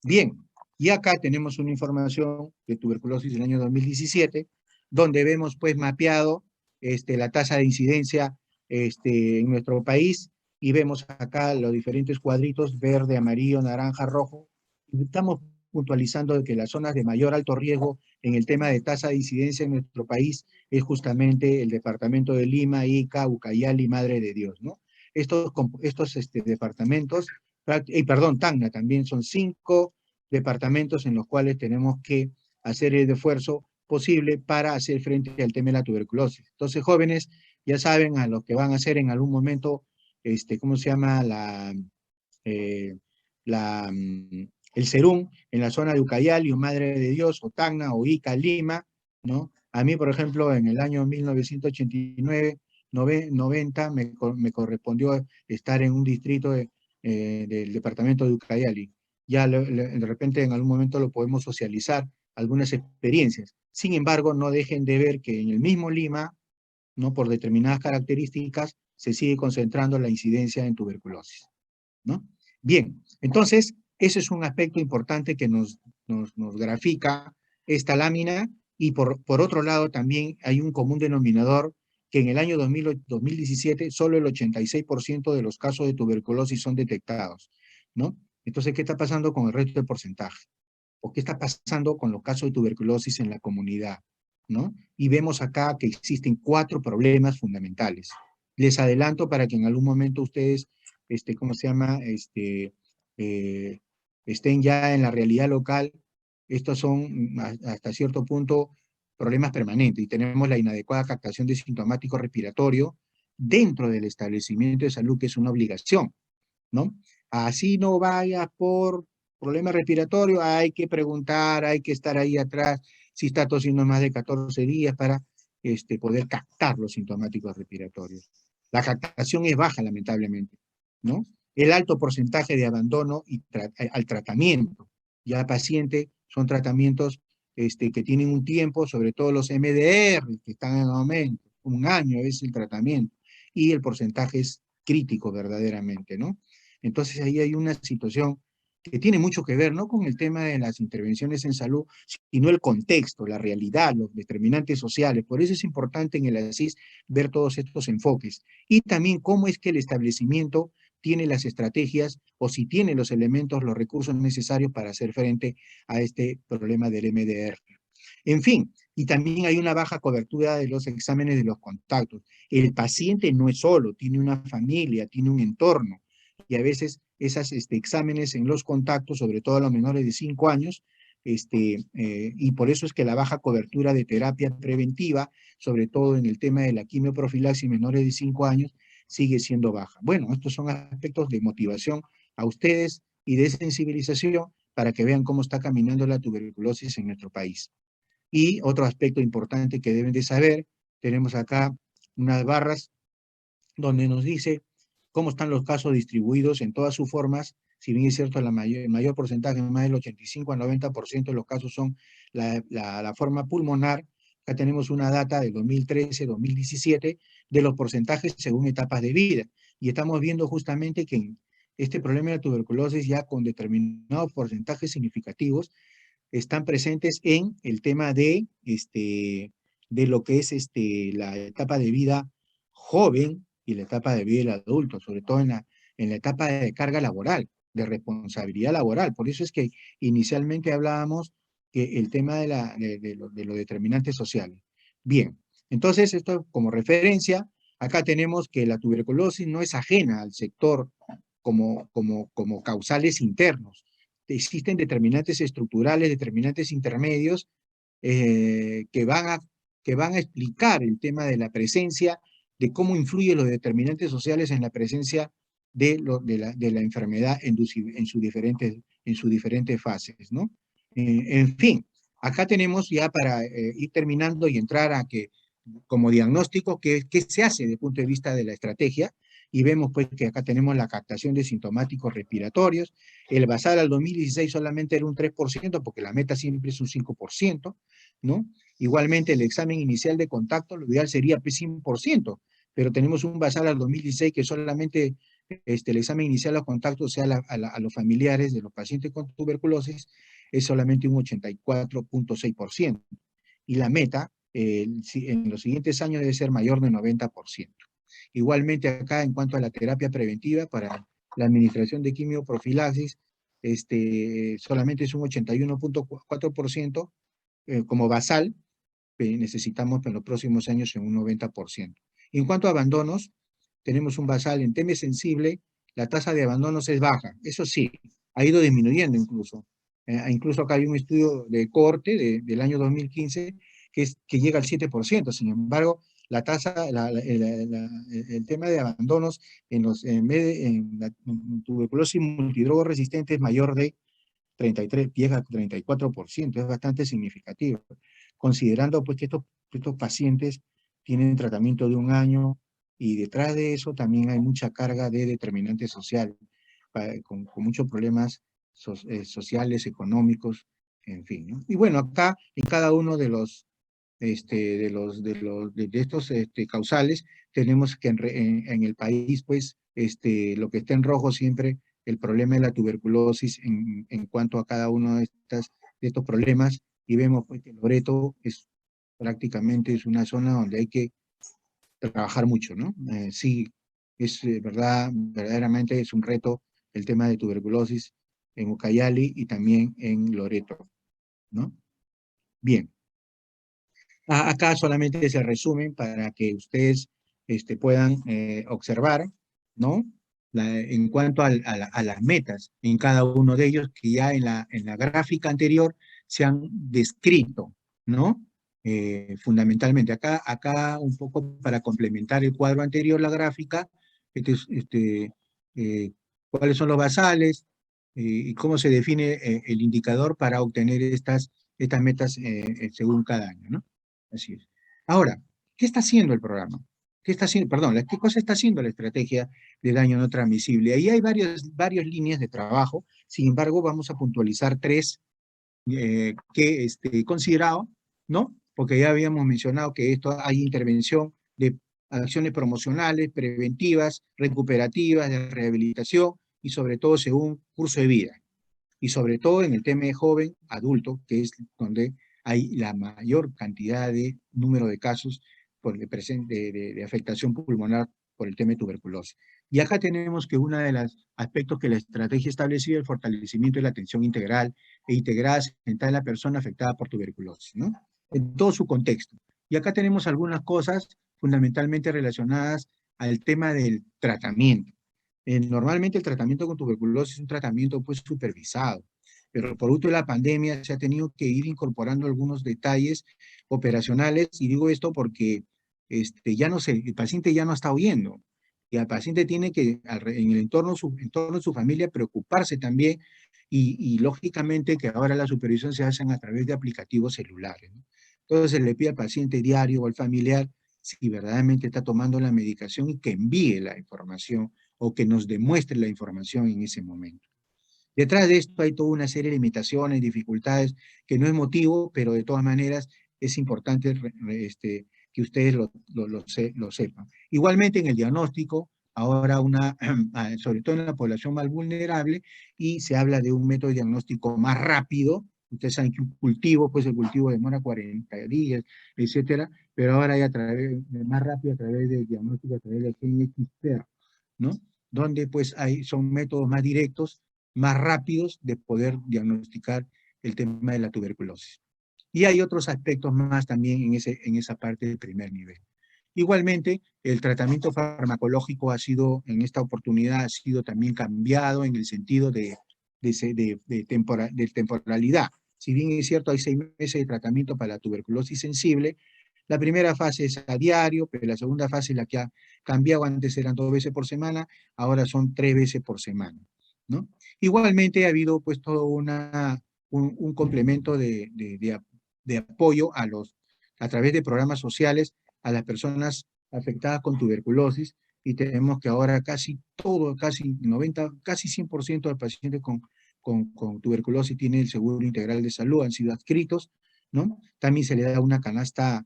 S1: Bien, y acá tenemos una información de tuberculosis del año 2017, donde vemos pues mapeado la tasa de incidencia en nuestro país, y vemos acá los diferentes cuadritos, verde, amarillo, naranja, rojo. Estamos puntualizando de que las zonas de mayor alto riesgo en el tema de tasa de incidencia en nuestro país es justamente el departamento de Lima, Ica, Ucayali, Madre de Dios, ¿no? Estos departamentos, Tacna también, son 5 departamentos en los cuales tenemos que hacer el esfuerzo posible para hacer frente al tema de la tuberculosis. Entonces, jóvenes, ya saben a lo que van a hacer en algún momento, ¿cómo se llama? El Serum en la zona de Ucayali, o Madre de Dios, o Tacna, o Ica, Lima, ¿no? A mí, por ejemplo, en el año 1989, 90, me correspondió estar en un distrito del departamento de Ucayali. Ya de repente en algún momento lo podemos socializar, algunas experiencias. Sin embargo, no dejen de ver que en el mismo Lima, ¿no?, por determinadas características, se sigue concentrando la incidencia en tuberculosis, ¿no? Bien, entonces, ese es un aspecto importante que nos grafica esta lámina, y por otro lado también hay un común denominador, que en el año 2017 solo el 86% de los casos de tuberculosis son detectados, ¿no? Entonces, ¿qué está pasando con el resto del porcentaje? ¿O qué está pasando con los casos de tuberculosis en la comunidad, ¿no? Y vemos acá que existen 4 problemas fundamentales. Les adelanto para que en algún momento ustedes, ¿cómo se llama? Estén ya en la realidad local. Estos son, hasta cierto punto, problemas permanentes, y tenemos la inadecuada captación de sintomático respiratorio dentro del establecimiento de salud, que es una obligación, ¿no? Así no vayas por problema respiratorio, hay que preguntar, hay que estar ahí atrás si está tosiendo más de 14 días para poder captar los sintomáticos respiratorios. La captación es baja, lamentablemente, ¿no? el alto porcentaje de abandono al tratamiento. Ya paciente son tratamientos que tienen un tiempo, sobre todo los MDR, que están en aumento, un año es el tratamiento, y el porcentaje es crítico verdaderamente, ¿no? Entonces ahí hay una situación que tiene mucho que ver, no con el tema de las intervenciones en salud, sino el contexto, la realidad, los determinantes sociales. Por eso es importante en el ASIS ver todos estos enfoques. Y también cómo es que el establecimiento tiene las estrategias o si tiene los elementos, los recursos necesarios para hacer frente a este problema del MDR. En fin, y también hay una baja cobertura de los exámenes de los contactos. El paciente no es solo, tiene una familia, tiene un entorno, y a veces esos exámenes en los contactos, sobre todo a los menores de 5 años, y por eso es que la baja cobertura de terapia preventiva, sobre todo en el tema de la quimioprofilaxis menores de 5 años, sigue siendo baja. Bueno, estos son aspectos de motivación a ustedes y de sensibilización para que vean cómo está caminando la tuberculosis en nuestro país. Y otro aspecto importante que deben de saber, tenemos acá unas barras donde nos dice cómo están los casos distribuidos en todas sus formas. Si bien es cierto, el mayor porcentaje, más del 85 al 90% de los casos son la forma pulmonar. Acá tenemos una data del 2013-2017 de los porcentajes según etapas de vida. Y estamos viendo justamente que en este problema de la tuberculosis ya con determinados porcentajes significativos están presentes en el tema de lo que es la etapa de vida joven y la etapa de vida del adulto, sobre todo en la etapa de carga laboral, de responsabilidad laboral. Por eso es que inicialmente hablábamos que el tema de los determinantes sociales. Bien, entonces esto como referencia, acá tenemos que la tuberculosis no es ajena al sector como causales internos. Existen determinantes estructurales, determinantes intermedios que van a explicar el tema de la presencia, de cómo influyen los determinantes sociales en la presencia de la enfermedad en sus diferentes fases, ¿no? En fin, acá tenemos ya para ir terminando y entrar a que, como diagnóstico, qué se hace desde el punto de vista de la estrategia, y vemos pues que acá tenemos la captación de sintomáticos respiratorios. El basal al 2016 solamente era un 3%, porque la meta siempre es un 5%, ¿no? Igualmente el examen inicial de contacto, lo ideal sería 100%, pero tenemos un basal al 2016 que solamente el examen inicial de contacto, o sea, a los familiares de los pacientes con tuberculosis, es solamente un 84.6%. Y la meta en los siguientes años debe ser mayor del 90%. Igualmente acá, en cuanto a la terapia preventiva para la administración de quimioprofilaxis, solamente es un 81.4% como basal. Necesitamos en los próximos años en un 90%. En cuanto a abandonos, tenemos un basal en TEME sensible, la tasa de abandonos es baja, eso sí, ha ido disminuyendo incluso. Incluso acá hay un estudio de cohorte del año 2015 que llega al 7%, sin embargo, la tasa, el tema de abandonos en la tuberculosis multidrogo resistente es mayor de 33, llega a 34%, es bastante significativo, considerando pues que estos pacientes tienen tratamiento de un año y detrás de eso también hay mucha carga de determinantes sociales, con muchos problemas sociales, económicos, en fin, ¿no? Y bueno, acá en cada uno de estos causales tenemos que en el país, pues, lo que está en rojo siempre el problema de la tuberculosis en cuanto a cada uno de estos problemas, y vemos pues, que Loreto prácticamente es una zona donde hay que trabajar mucho, ¿no? Sí, es verdaderamente es un reto el tema de tuberculosis en Ucayali y también en Loreto, ¿no? Bien. Acá solamente se resumen para que ustedes puedan observar, ¿no? En cuanto a las metas en cada uno de ellos, que ya en la gráfica anterior se han descrito, ¿no? Fundamentalmente. Acá un poco para complementar el cuadro anterior, la gráfica, cuáles son los basales y cómo se define el indicador para obtener estas metas según cada año, ¿no? Así es. Ahora, ¿qué está haciendo el programa? ¿Qué está haciendo? Perdón, ¿qué cosa está haciendo la estrategia de daño no transmisible? Ahí hay varias líneas de trabajo, sin embargo, vamos a puntualizar tres que he considerado, ¿no? Porque ya habíamos mencionado que esto hay intervención de acciones promocionales, preventivas, recuperativas, de rehabilitación y sobre todo según curso de vida. Y sobre todo en el tema de joven, adulto, que es donde hay la mayor cantidad de número de casos de afectación pulmonar por el tema de tuberculosis. Y acá tenemos que uno de los aspectos que la estrategia establecida es el fortalecimiento de la atención integral e integrada centrada en la persona afectada por tuberculosis, ¿no? En todo su contexto. Y acá tenemos algunas cosas fundamentalmente relacionadas al tema del tratamiento. Normalmente el tratamiento con tuberculosis es un tratamiento pues supervisado, pero por producto de la pandemia se ha tenido que ir incorporando algunos detalles operacionales, y digo esto porque el paciente ya no está oyendo, y el paciente tiene que, en el entorno de su familia, preocuparse también, y lógicamente que ahora la supervisión se hace a través de aplicativos celulares, ¿no? Entonces se le pide al paciente diario o al familiar si verdaderamente está tomando la medicación y que envíe la información o que nos demuestre la información en ese momento. Detrás de esto hay toda una serie de limitaciones, dificultades, que no es motivo, pero de todas maneras es importante que ustedes lo sepan. Igualmente en el diagnóstico, ahora sobre todo en la población más vulnerable, y se habla de un método de diagnóstico más rápido. Ustedes saben que un cultivo, pues el cultivo demora 40 días, etcétera, pero ahora hay más rápido a través del diagnóstico, a través del GenXPR, ¿no? Donde pues son métodos más directos, más rápidos de poder diagnosticar el tema de la tuberculosis. Y hay otros aspectos más también en esa parte del primer nivel. Igualmente, el tratamiento farmacológico en esta oportunidad ha sido también cambiado en el sentido de temporalidad. Si bien es cierto, hay 6 meses de tratamiento para la tuberculosis sensible, la primera fase es a diario, pero la segunda fase es la que ha cambiado. Antes eran 2 veces por semana, ahora son 3 veces por semana, ¿no? Igualmente ha habido pues todo un complemento de apoyo a través de programas sociales a las personas afectadas con tuberculosis, y tenemos que ahora casi 100% de pacientes con tuberculosis tiene el seguro integral de salud, han sido adscritos, ¿no? También se le da una canasta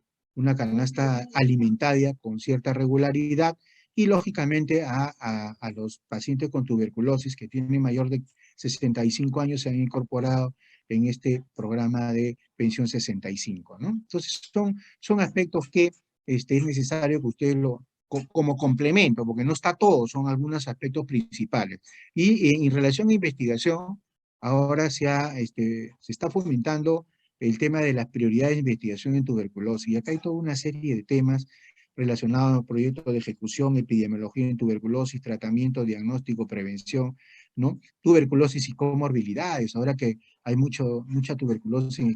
S1: alimentaria con cierta regularidad, y lógicamente a los pacientes con tuberculosis que tienen mayor de 65 años se han incorporado en este programa de pensión 65, ¿no? Entonces son aspectos que es necesario que ustedes como complemento, porque no está todo, son algunos aspectos principales. Y en relación a investigación, ahora se está fomentando el tema de las prioridades de investigación en tuberculosis, y acá hay toda una serie de temas relacionados a proyectos de ejecución, epidemiología en tuberculosis, tratamiento, diagnóstico, prevención, ¿no? Tuberculosis y comorbilidades, ahora que hay mucha tuberculosis en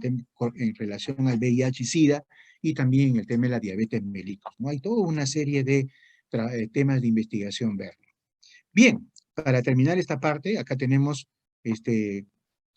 S1: relación al VIH y SIDA, y también en el tema de la diabetes mellitus, ¿no? Hay toda una serie de temas de investigación verde. Bien, para terminar esta parte, acá tenemos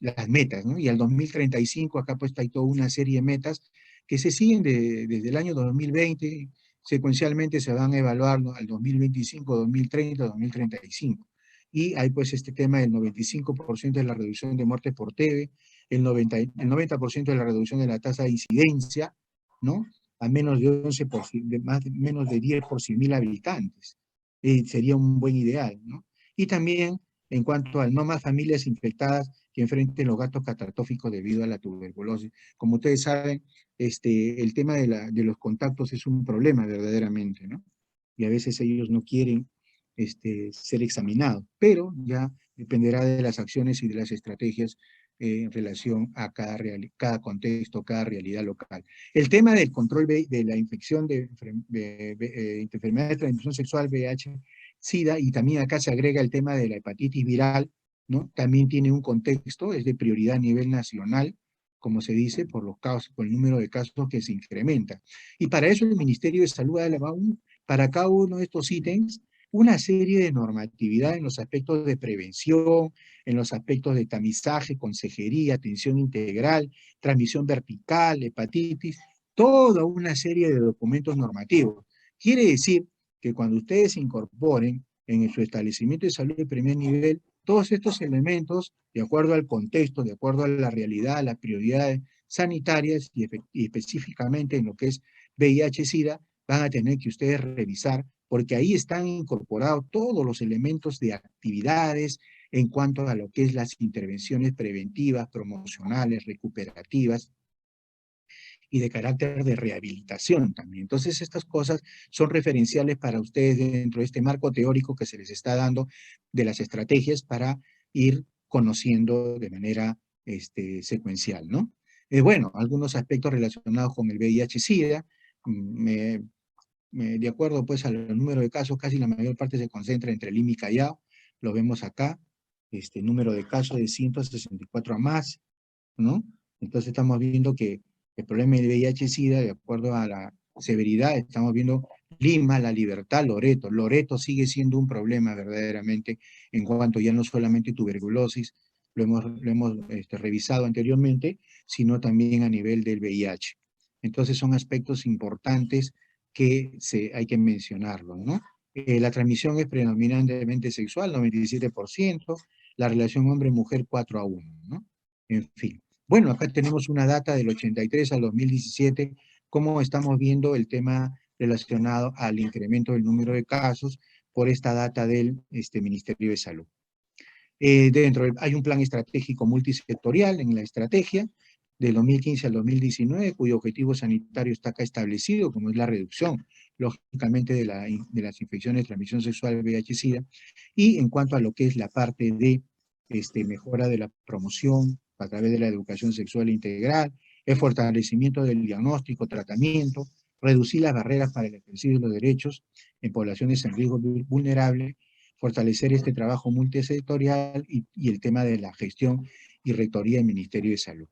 S1: las metas, ¿no? Y al 2035 acá pues hay toda una serie de metas que se siguen desde el año 2020, secuencialmente se van a evaluar, ¿no?, al 2025, 2030, 2035. Y hay pues este tema del 95% de la reducción de muertes por TB, el 90% de la reducción de la tasa de incidencia, ¿no?, a menos de 11%, menos de 10 por 100.000 habitantes. Sería un buen ideal, ¿no? Y también en cuanto a no más familias infectadas que enfrenten los gastos catastróficos debido a la tuberculosis. Como ustedes saben, el tema de los contactos es un problema verdaderamente, ¿no? Y a veces ellos no quieren ser examinados, pero ya dependerá de las acciones y de las estrategias en relación a cada contexto, cada realidad local. El tema del control de la infección de enfermedades de transmisión sexual, VIH, SIDA, y también acá se agrega el tema de la hepatitis viral, ¿no? También tiene un contexto, es de prioridad a nivel nacional, como se dice, por el número de casos que se incrementa. Y para eso el Ministerio de Salud ha elevado para cada uno de estos ítems una serie de normatividad en los aspectos de prevención, en los aspectos de tamizaje, consejería, atención integral, transmisión vertical, hepatitis, toda una serie de documentos normativos. Quiere decir que cuando ustedes incorporen en su establecimiento de salud de primer nivel todos estos elementos, de acuerdo al contexto, de acuerdo a la realidad, a las prioridades sanitarias y específicamente en lo que es VIH-Sida, van a tener que ustedes revisar, porque ahí están incorporados todos los elementos de actividades en cuanto a lo que es las intervenciones preventivas, promocionales, recuperativas, y de carácter de rehabilitación también. Entonces, estas cosas son referenciales para ustedes dentro de este marco teórico que se les está dando de las estrategias para ir conociendo de manera secuencial, ¿no? Bueno, algunos aspectos relacionados con el VIH-Sida, de acuerdo pues al número de casos, casi la mayor parte se concentra entre Lima y Callao, lo vemos acá, número de casos de 164 a más, ¿no? Entonces estamos viendo que el problema del VIH-Sida, de acuerdo a la severidad, estamos viendo Lima, La Libertad, Loreto. Loreto sigue siendo un problema verdaderamente en cuanto ya no solamente tuberculosis, lo hemos revisado anteriormente, sino también a nivel del VIH. Entonces son aspectos importantes que hay que mencionarlo, ¿no? La transmisión es predominantemente sexual, 97%, la relación hombre-mujer 4-1, ¿no? En fin. Bueno, acá tenemos una data del 83 al 2017, cómo estamos viendo el tema relacionado al incremento del número de casos por esta data del Ministerio de Salud. Hay un plan estratégico multisectorial en la estrategia del 2015 al 2019, cuyo objetivo sanitario está acá establecido, como es la reducción, lógicamente, de las infecciones de transmisión sexual VIH-Sida, y en cuanto a lo que es la parte de mejora de la promoción a través de la educación sexual integral, el fortalecimiento del diagnóstico, tratamiento, reducir las barreras para el ejercicio de los derechos en poblaciones en riesgo vulnerable, fortalecer este trabajo multisectorial y el tema de la gestión y rectoría del Ministerio de Salud.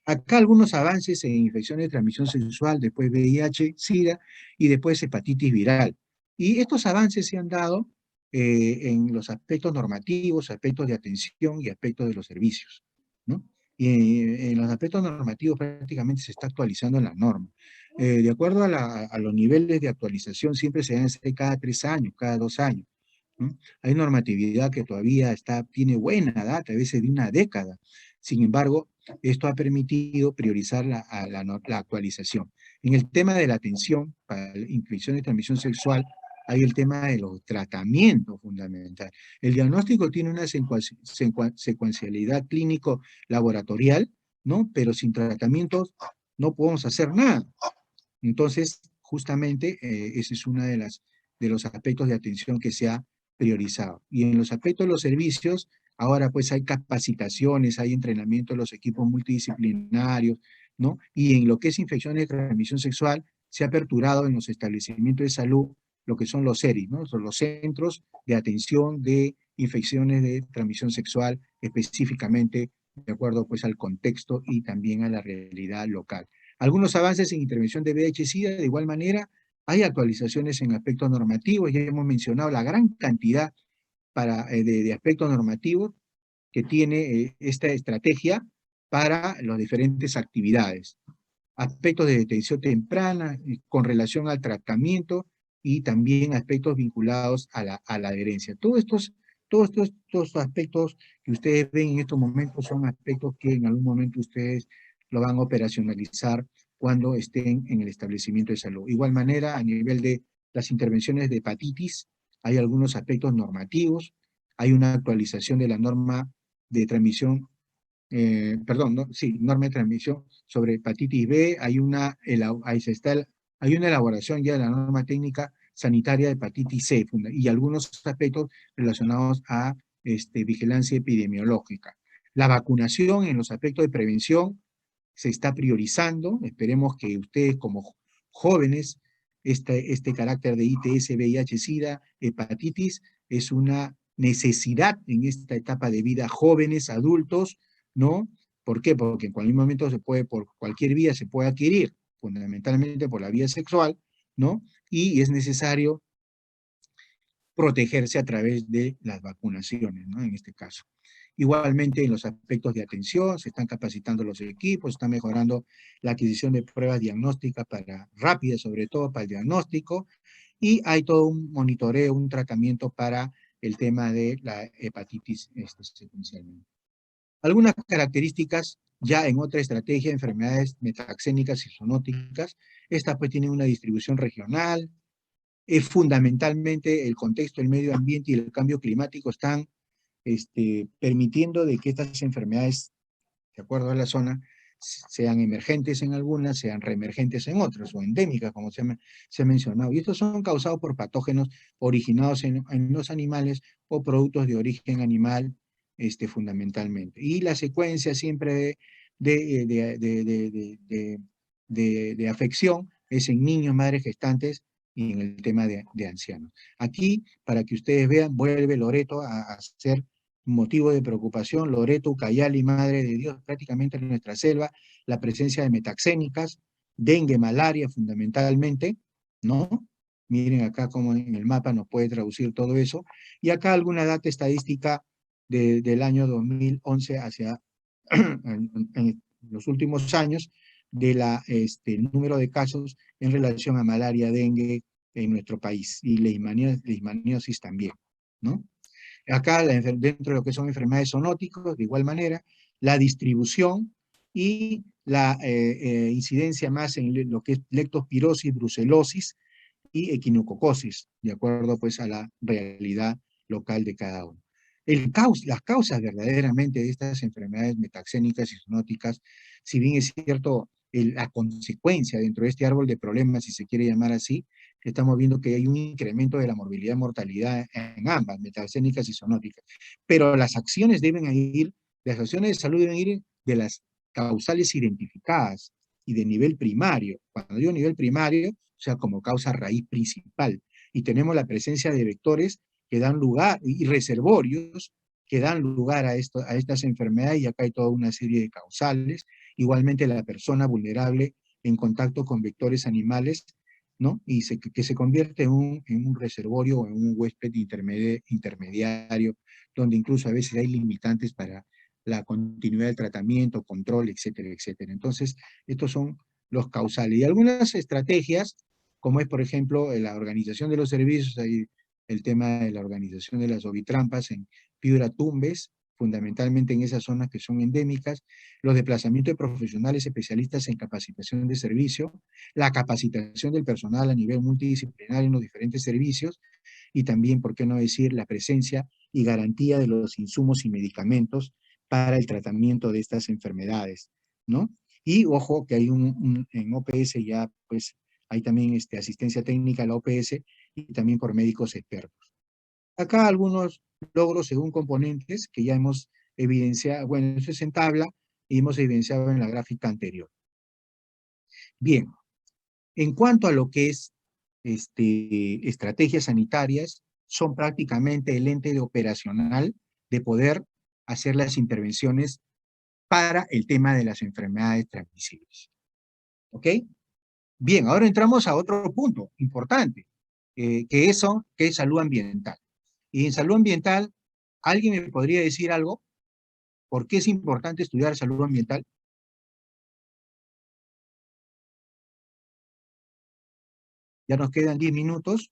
S1: Acá algunos avances en infecciones de transmisión sexual, después VIH, SIDA y después hepatitis viral. Y estos avances se han dado en los aspectos normativos, aspectos de atención y aspectos de los servicios, ¿no? Y en los aspectos normativos prácticamente se está actualizando la norma. De acuerdo a los niveles de actualización, siempre se deben hacer cada 3 años, cada 2 años. ¿No? Hay normatividad que todavía tiene buena data, a veces de una década. Sin embargo, esto ha permitido priorizar la actualización. En el tema de la atención para infección de transmisión sexual, hay el tema de los tratamientos fundamental. El diagnóstico tiene una secuencialidad clínico-laboratorial, ¿no? Pero sin tratamientos no podemos hacer nada. Entonces, justamente, ese es uno de los aspectos de atención que se ha priorizado. Y en los aspectos de los servicios, ahora pues hay capacitaciones, hay entrenamiento de los equipos multidisciplinarios, ¿no? Y en lo que es infecciones de transmisión sexual, se ha aperturado en los establecimientos de salud lo que son los CERI, ¿no? Son los Centros de Atención de Infecciones de Transmisión Sexual, específicamente de acuerdo pues al contexto y también a la realidad local. Algunos avances en intervención de VIH-Sida, de igual manera, hay actualizaciones en aspectos normativos, ya hemos mencionado la gran cantidad de aspectos normativos que tiene esta estrategia para las diferentes actividades. Aspectos de detención temprana con relación al tratamiento y también aspectos vinculados a la adherencia. Todos estos aspectos que ustedes ven en estos momentos son aspectos que en algún momento ustedes lo van a operacionalizar cuando estén en el establecimiento de salud. Igual manera, a nivel de las intervenciones de hepatitis, hay algunos aspectos normativos, hay una actualización de la norma de transmisión, norma de transmisión sobre hepatitis B, hay una elaboración ya de la norma técnica sanitaria de hepatitis C y algunos aspectos relacionados a vigilancia epidemiológica. La vacunación en los aspectos de prevención se está priorizando. Esperemos que ustedes como jóvenes, este carácter de ITS, VIH, SIDA, hepatitis, es una necesidad en esta etapa de vida, jóvenes, adultos, ¿no? ¿Por qué? Porque en cualquier momento por cualquier vía se puede adquirir, fundamentalmente por la vía sexual, ¿no? Y es necesario protegerse a través de las vacunaciones, ¿no? En este caso. Igualmente en los aspectos de atención, se están capacitando los equipos, se está mejorando la adquisición de pruebas diagnósticas rápidas, sobre todo para el diagnóstico, y hay todo un monitoreo, un tratamiento para el tema de la hepatitis secuencialmente. Algunas características ya en otra estrategia de enfermedades metaxénicas y zoonóticas, estas pues tienen una distribución regional, fundamentalmente el contexto, el medio ambiente y el cambio climático están permitiendo de que estas enfermedades, de acuerdo a la zona, sean emergentes en algunas, sean reemergentes en otras, o endémicas, como se ha mencionado. Y estos son causados por patógenos originados en los animales o productos de origen animal, fundamentalmente. Y la secuencia siempre de afección es en niños, madres gestantes y en el tema de ancianos. Aquí, para que ustedes vean, vuelve Loreto a ser motivo de preocupación. Loreto, Ucayali, Madre de Dios, prácticamente en nuestra selva, la presencia de metaxénicas, dengue, malaria fundamentalmente, ¿no? Miren acá cómo en el mapa nos puede traducir todo eso. Y acá alguna data estadística del año 2011 hacia en los últimos años de el número de casos en relación a malaria, dengue en nuestro país, y leishmaniosis también, ¿no? Acá, dentro de lo que son enfermedades zoonóticas, de igual manera, la distribución y la incidencia más en lo que es leptospirosis, brucelosis y equinococosis, de acuerdo pues a la realidad local de cada uno. Las causas verdaderamente de estas enfermedades metaxénicas y zoonóticas, si bien es cierto, la consecuencia dentro de este árbol de problemas, si se quiere llamar así, estamos viendo que hay un incremento de la morbilidad y mortalidad en ambas, metaxénicas y zoonóticas. Pero las acciones las acciones de salud deben ir de las causales identificadas y de nivel primario. Cuando digo nivel primario, o sea, como causa raíz principal. Y tenemos la presencia de vectores que dan lugar, y reservorios que dan lugar a estas enfermedades, y acá hay toda una serie de causales. Igualmente la persona vulnerable en contacto con vectores animales, ¿no? Y que se convierte en un reservorio o en un huésped intermediario, donde incluso a veces hay limitantes para la continuidad del tratamiento, control, etcétera, etcétera. Entonces, estos son los causales. Y algunas estrategias, como es, por ejemplo, la organización de los servicios, hay el tema de la organización de las ovitrampas en Piura Tumbes, fundamentalmente en esas zonas que son endémicas, los desplazamientos de profesionales especialistas en capacitación de servicio, la capacitación del personal a nivel multidisciplinario en los diferentes servicios, y también, por qué no decir, la presencia y garantía de los insumos y medicamentos para el tratamiento de estas enfermedades, ¿no? Y ojo que hay en OPS ya, pues, hay también asistencia técnica a la OPS y también por médicos expertos. Acá algunos logros según componentes que ya hemos evidenciado, bueno, eso es en tabla y hemos evidenciado en la gráfica anterior. Bien, en cuanto a lo que es estrategias sanitarias, son prácticamente el ente operacional de poder hacer las intervenciones para el tema de las enfermedades transmisibles. ¿Ok? Bien, ahora entramos a otro punto importante, que es salud ambiental. Y en salud ambiental, ¿alguien me podría decir algo? ¿Por qué es importante estudiar salud ambiental? Ya nos quedan 10 minutos.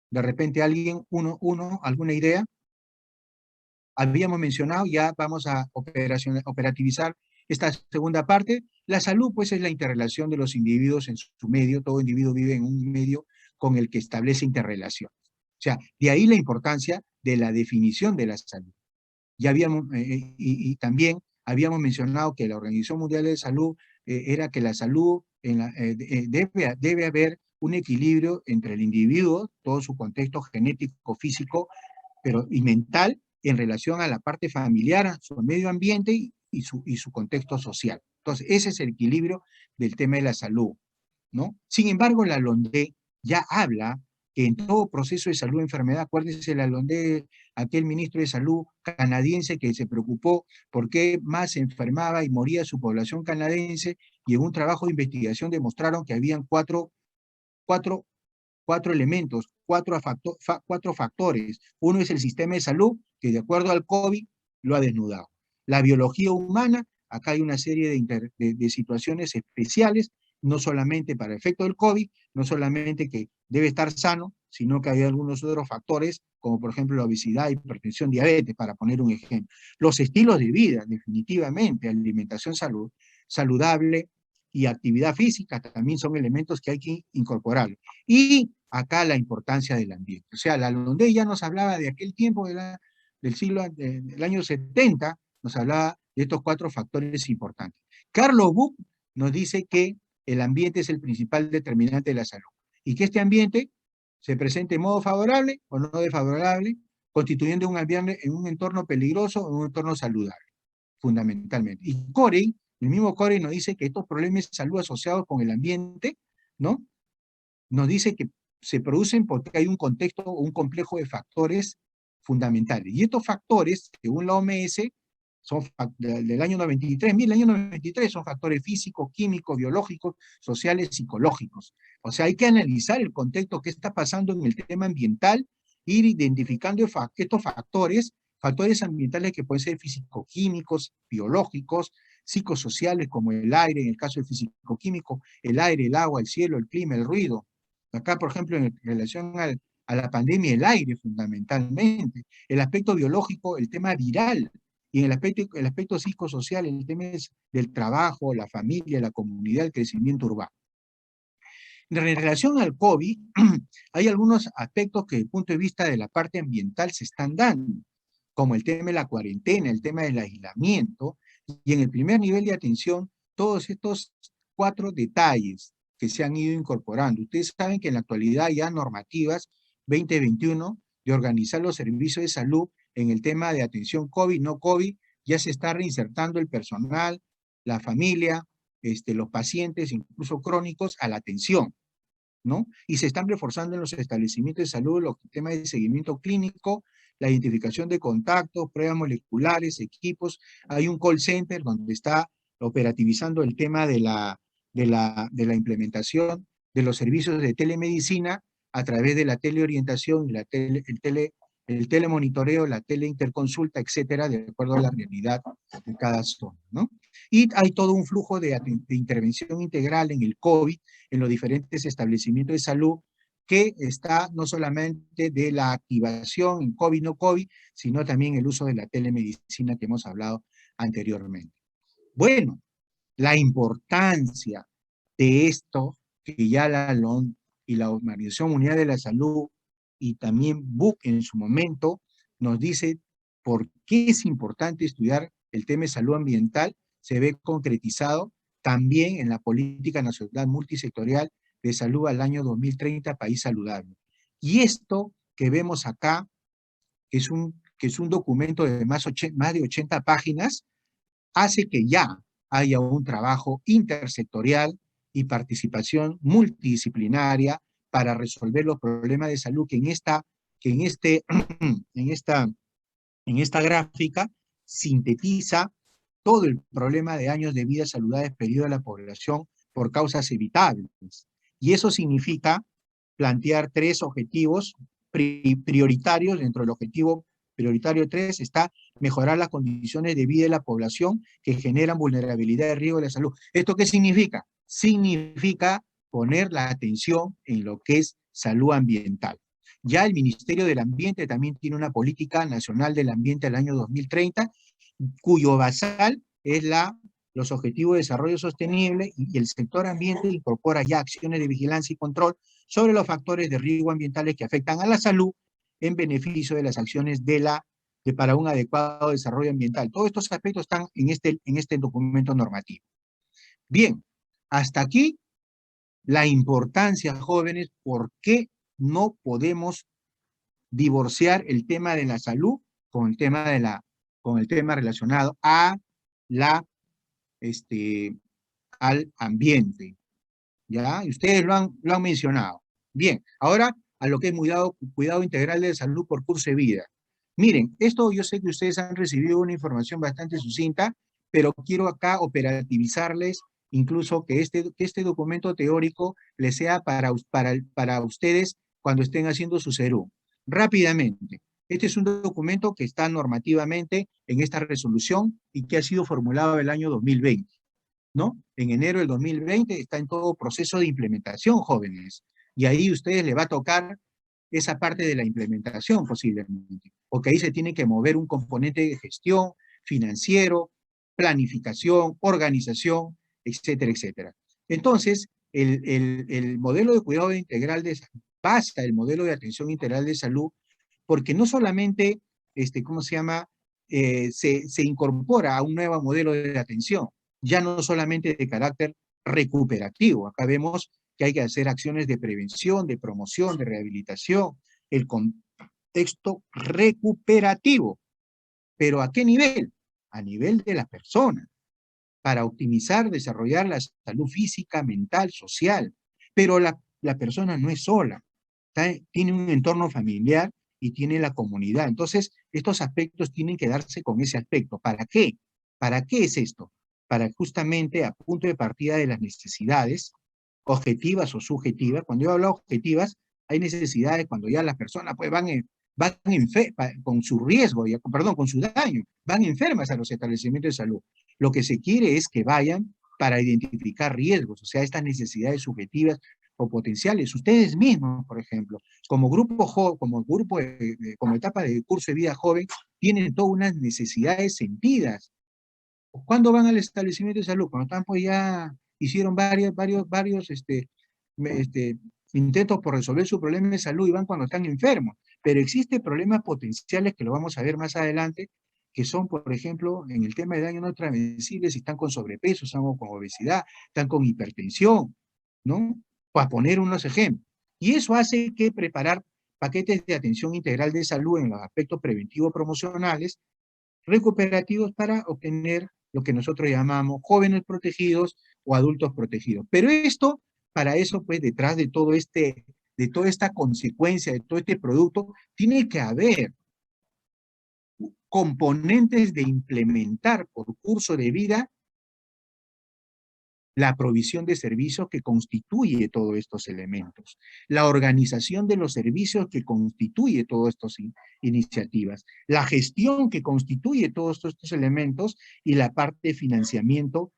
S1: De repente alguien, alguna idea. Habíamos mencionado, ya vamos a operativizar esta segunda parte. La salud, pues, es la interrelación de los individuos en su medio. Todo individuo vive en un medio con el que establece interrelaciones. O sea, de ahí la importancia de la definición de la salud. Ya habíamos, y también habíamos mencionado que la Organización Mundial de Salud era que la salud debe haber un equilibrio entre el individuo, todo su contexto genético, físico, y mental, en relación a la parte familiar, a su medio ambiente y su contexto social. Entonces, ese es el equilibrio del tema de la salud, ¿no? Sin embargo, la LONDE ya habla que en todo proceso de salud o enfermedad, acuérdense la LONDE, aquel ministro de salud canadiense que se preocupó por qué más se enfermaba y moría su población canadiense, y en un trabajo de investigación demostraron que habían cuatro elementos, cuatro factores. Uno es el sistema de salud, que de acuerdo al COVID lo ha desnudado. La biología humana, acá hay una serie de situaciones especiales, no solamente para efecto del COVID, no solamente que debe estar sano, sino que hay algunos otros factores, como por ejemplo la obesidad, hipertensión, diabetes, para poner un ejemplo. Los estilos de vida, definitivamente, alimentación saludable y actividad física también son elementos que hay que incorporar. Y acá la importancia del ambiente. O sea, Lalonde ya nos hablaba de aquel tiempo del año 70, nos hablaba de estos 4 factores importantes. Carlos Buch nos dice que el ambiente es el principal determinante de la salud y que este ambiente se presente en modo favorable o no desfavorable, constituyendo un ambiente en un entorno peligroso o un entorno saludable, fundamentalmente. Y Corey, el mismo Corey nos dice que estos problemas de salud asociados con el ambiente, ¿no? Nos dice que se producen porque hay un contexto o un complejo de factores fundamentales. Y estos factores, según la OMS, son del año 93, el año 93 son factores físicos, químicos, biológicos, sociales, psicológicos. O sea, hay que analizar el contexto que está pasando en el tema ambiental, ir identificando estos factores ambientales que pueden ser físico-químicos, biológicos, psicosociales como el aire, en el caso del físico-químico, el aire, el agua, el cielo, el clima, el ruido. Acá, por ejemplo, en relación a la pandemia, el aire fundamentalmente, el aspecto biológico, el tema viral, y en el aspecto psicosocial, el tema es del trabajo, la familia, la comunidad, el crecimiento urbano. En relación al COVID, hay algunos aspectos que desde el punto de vista de la parte ambiental se están dando, como el tema de la cuarentena, el tema del aislamiento, y en el primer nivel de atención, todos estos 4 detalles que se han ido incorporando. Ustedes saben que en la actualidad hay ya normativas 2021 de organizar los servicios de salud en el tema de atención COVID, no COVID, ya se está reinsertando el personal, la familia, los pacientes, incluso crónicos, a la atención, ¿no? Y se están reforzando en los establecimientos de salud los temas de seguimiento clínico, la identificación de contactos, pruebas moleculares, equipos. Hay un call center donde está operativizando el tema de la implementación de los servicios de telemedicina a través de la teleorientación, el telemonitoreo, la teleinterconsulta, etcétera, de acuerdo a la realidad de cada zona, ¿no? Y hay todo un flujo de intervención integral en el COVID, en los diferentes establecimientos de salud, que está no solamente de la activación en COVID, no COVID, sino también el uso de la telemedicina que hemos hablado anteriormente. Bueno, la importancia de esto, que ya la OMS y la Organización Mundial de la Salud y también Buch en su momento nos dice por qué es importante estudiar el tema de salud ambiental, se ve concretizado también en la Política Nacional Multisectorial de Salud al año 2030, País Saludable. Y esto que vemos acá, que es un documento de más de 80 páginas, hace que ya haya un trabajo intersectorial y participación multidisciplinaria para resolver los problemas de salud que en esta gráfica sintetiza todo el problema de años de vida saludables perdido a la población por causas evitables. Y eso significa plantear 3 objetivos prioritarios. Dentro del objetivo prioritario 3 está mejorar las condiciones de vida de la población que generan vulnerabilidad y riesgo de la salud. ¿Esto qué significa? Significa poner la atención en lo que es salud ambiental. Ya el Ministerio del Ambiente también tiene una política nacional del ambiente al año 2030, cuyo basal es los Objetivos de Desarrollo Sostenible, y el sector ambiente incorpora ya acciones de vigilancia y control sobre los factores de riesgo ambientales que afectan a la salud en beneficio de las acciones para un adecuado desarrollo ambiental. Todos estos aspectos están en este documento normativo. Bien, hasta aquí la importancia, jóvenes, por qué no podemos divorciar el tema de la salud con el tema relacionado al ambiente. ¿Ya? Y ustedes lo han mencionado. Bien, ahora a lo que es cuidado integral de salud por curso de vida. Miren, esto yo sé que ustedes han recibido una información bastante sucinta, pero quiero acá operativizarles incluso que este documento teórico les sea para ustedes cuando estén haciendo su CERU. Rápidamente, este es un documento que está normativamente en esta resolución y que ha sido formulado el año 2020, ¿no? En enero del 2020 está en todo proceso de implementación, jóvenes, y ahí a ustedes les va a tocar esa parte de la implementación posiblemente, porque ahí se tiene que mover un componente de gestión, financiero, planificación, organización, etcétera, etcétera. Entonces, el modelo de cuidado integral de salud basa el modelo de atención integral de salud, porque no solamente, ¿cómo se llama? Se incorpora a un nuevo modelo de atención, ya no solamente de carácter recuperativo. Acá vemos que hay que hacer acciones de prevención, de promoción, de rehabilitación, el contexto recuperativo. ¿Pero a qué nivel? A nivel de la persona, para optimizar, desarrollar la salud física, mental, social. Pero la persona no es sola, tiene un entorno familiar y tiene la comunidad. Entonces, estos aspectos tienen que darse con ese aspecto. ¿Para qué? ¿Para qué es esto? Para justamente, a punto de partida de las necesidades, objetivas o subjetivas. Cuando yo hablo de objetivas, hay necesidades cuando ya las personas pues, van con su riesgo, perdón, con su daño, van enfermas a los establecimientos de salud. Lo que se quiere es que vayan para identificar riesgos, o sea, estas necesidades subjetivas o potenciales. Ustedes mismos, por ejemplo, como grupo, como etapa de curso de vida joven, tienen todas unas necesidades sentidas. ¿Cuándo van al establecimiento de salud? Cuando están, pues ya hicieron varios intentos por resolver su problema de salud y van cuando están enfermos. Pero existen problemas potenciales que lo vamos a ver más adelante, que son, por ejemplo, en el tema de daño no transmisible, si están con sobrepeso, están con obesidad, están con hipertensión, ¿no? Para poner unos ejemplos. Y eso hace que preparar paquetes de atención integral de salud en los aspectos preventivos promocionales, recuperativos para obtener lo que nosotros llamamos jóvenes protegidos o adultos protegidos. Pero esto, para eso, pues, detrás de todo de toda esta consecuencia, de todo este producto, tiene que haber componentes de implementar por curso de vida la provisión de servicios que constituye todos estos elementos, la organización de los servicios que constituye todas estas iniciativas, la gestión que constituye todos estos elementos y la parte de financiamiento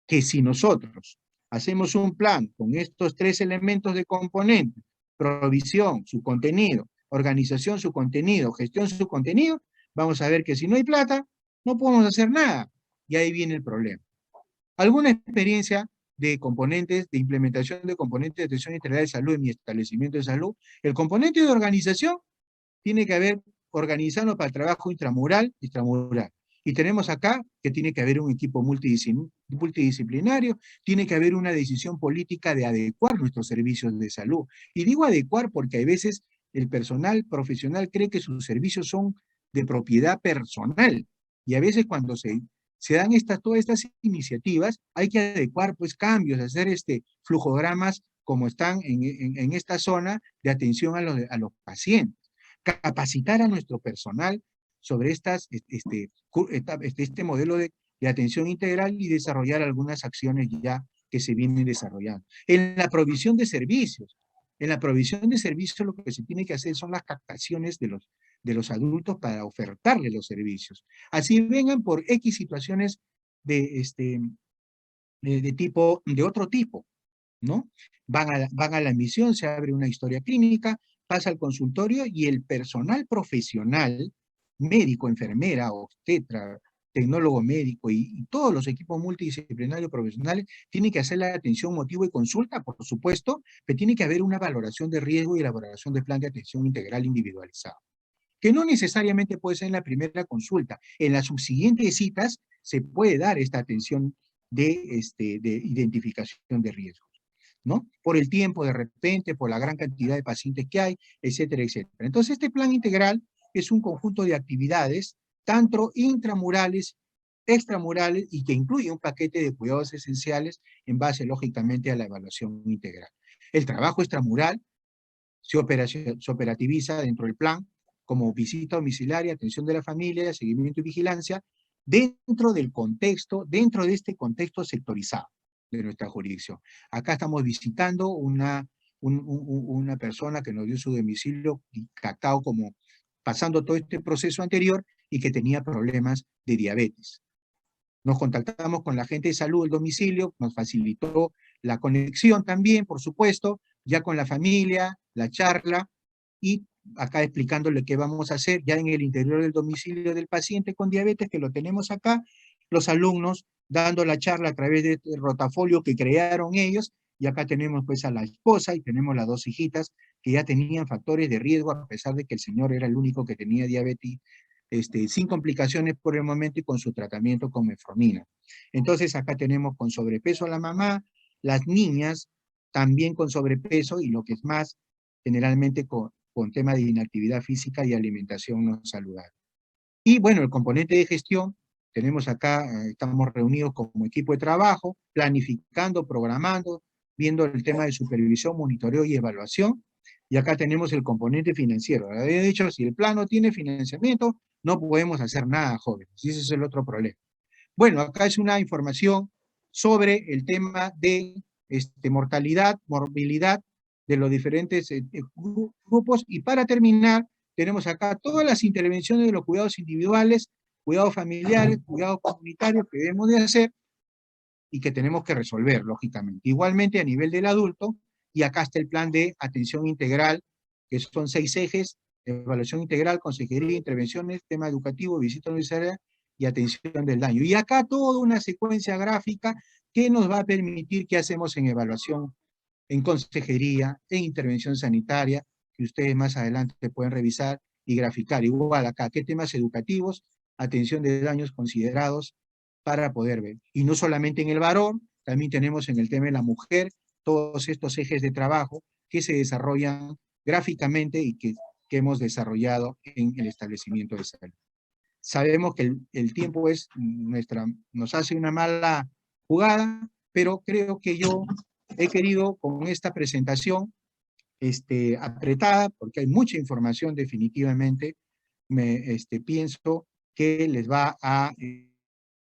S1: que si nosotros hacemos un plan con estos tres elementos de componente, provisión, su contenido, organización, su contenido, gestión, su contenido, vamos a ver que si no hay plata, no podemos hacer nada. Y ahí viene el problema. ¿Alguna experiencia de componentes, de implementación de componentes de atención integral de salud en mi establecimiento de salud? El componente de organización tiene que haber organizando para el trabajo intramural, extramural. Y tenemos acá que tiene que haber un equipo multidisciplinario, tiene que haber una decisión política de adecuar nuestros servicios de salud. Y digo adecuar porque a veces el personal profesional cree que sus servicios son de propiedad personal. Y a veces cuando se dan todas estas iniciativas, hay que adecuar pues cambios, hacer flujogramas como están en esta zona de atención a los pacientes. Capacitar a nuestro personal sobre este modelo de atención integral y desarrollar algunas acciones ya que se vienen desarrollando. En la provisión de servicios, lo que se tiene que hacer son las captaciones de los adultos para ofertarles los servicios. Así vengan por X situaciones de otro tipo, ¿no? Van a la admisión, se abre una historia clínica, pasa al consultorio y el personal profesional, médico, enfermera, obstetra, tecnólogo médico y todos los equipos multidisciplinarios profesionales tienen que hacer la atención, motivo y consulta, por supuesto, pero tiene que haber una valoración de riesgo y elaboración de plan de atención integral individualizado, que no necesariamente puede ser en la primera consulta. En las subsiguientes citas se puede dar esta atención de identificación de riesgos, ¿no? Por el tiempo de repente, por la gran cantidad de pacientes que hay, etcétera, etcétera. Entonces, este plan integral es un conjunto de actividades, tanto intramurales, extramurales, y que incluye un paquete de cuidados esenciales en base, lógicamente, a la evaluación integral. El trabajo extramural se operativiza dentro del plan como visita domiciliaria, atención de la familia, seguimiento y vigilancia, dentro de este contexto sectorizado de nuestra jurisdicción. Acá estamos visitando una persona que nos dio su domicilio captado como pasando todo este proceso anterior y que tenía problemas de diabetes. Nos contactamos con la gente de salud del domicilio, nos facilitó la conexión también, por supuesto, ya con la familia, la charla, y acá explicándole qué vamos a hacer ya en el interior del domicilio del paciente con diabetes, que lo tenemos acá, los alumnos dando la charla a través de este rotafolio que crearon ellos, y acá tenemos pues a la esposa y tenemos las dos hijitas que ya tenían factores de riesgo, a pesar de que el señor era el único que tenía diabetes, sin complicaciones por el momento y con su tratamiento con metformina. Entonces acá tenemos con sobrepeso a la mamá, las niñas también con sobrepeso y lo que es más, generalmente con tema de inactividad física y alimentación no saludable. Y bueno, el componente de gestión, tenemos acá, estamos reunidos como equipo de trabajo, planificando, programando, viendo el tema de supervisión, monitoreo y evaluación. Y acá tenemos el componente financiero. Había dicho, si el plan no tiene financiamiento, no podemos hacer nada, jóvenes. Y ese es el otro problema. Bueno, acá es una información sobre el tema de mortalidad, morbilidad de los diferentes grupos. Y para terminar, tenemos acá todas las intervenciones de los cuidados individuales, cuidados familiares, cuidados comunitarios que debemos de hacer y que tenemos que resolver, lógicamente. Igualmente a nivel del adulto, y acá está el plan de atención integral, que son 6 ejes: evaluación integral, consejería, intervenciones, tema educativo, visita universitaria y atención del daño. Y acá toda una secuencia gráfica que nos va a permitir qué hacemos en evaluación, en consejería, en intervención sanitaria, que ustedes más adelante pueden revisar y graficar. Igual acá, qué temas educativos, atención de daños considerados para poder ver. Y no solamente en el varón, también tenemos en el tema de la mujer, todos estos ejes de trabajo que se desarrollan gráficamente y que hemos desarrollado en el establecimiento de salud. Sabemos que el tiempo nos hace una mala jugada, pero creo que yo he querido con esta presentación apretada, porque hay mucha información definitivamente, pienso que les va a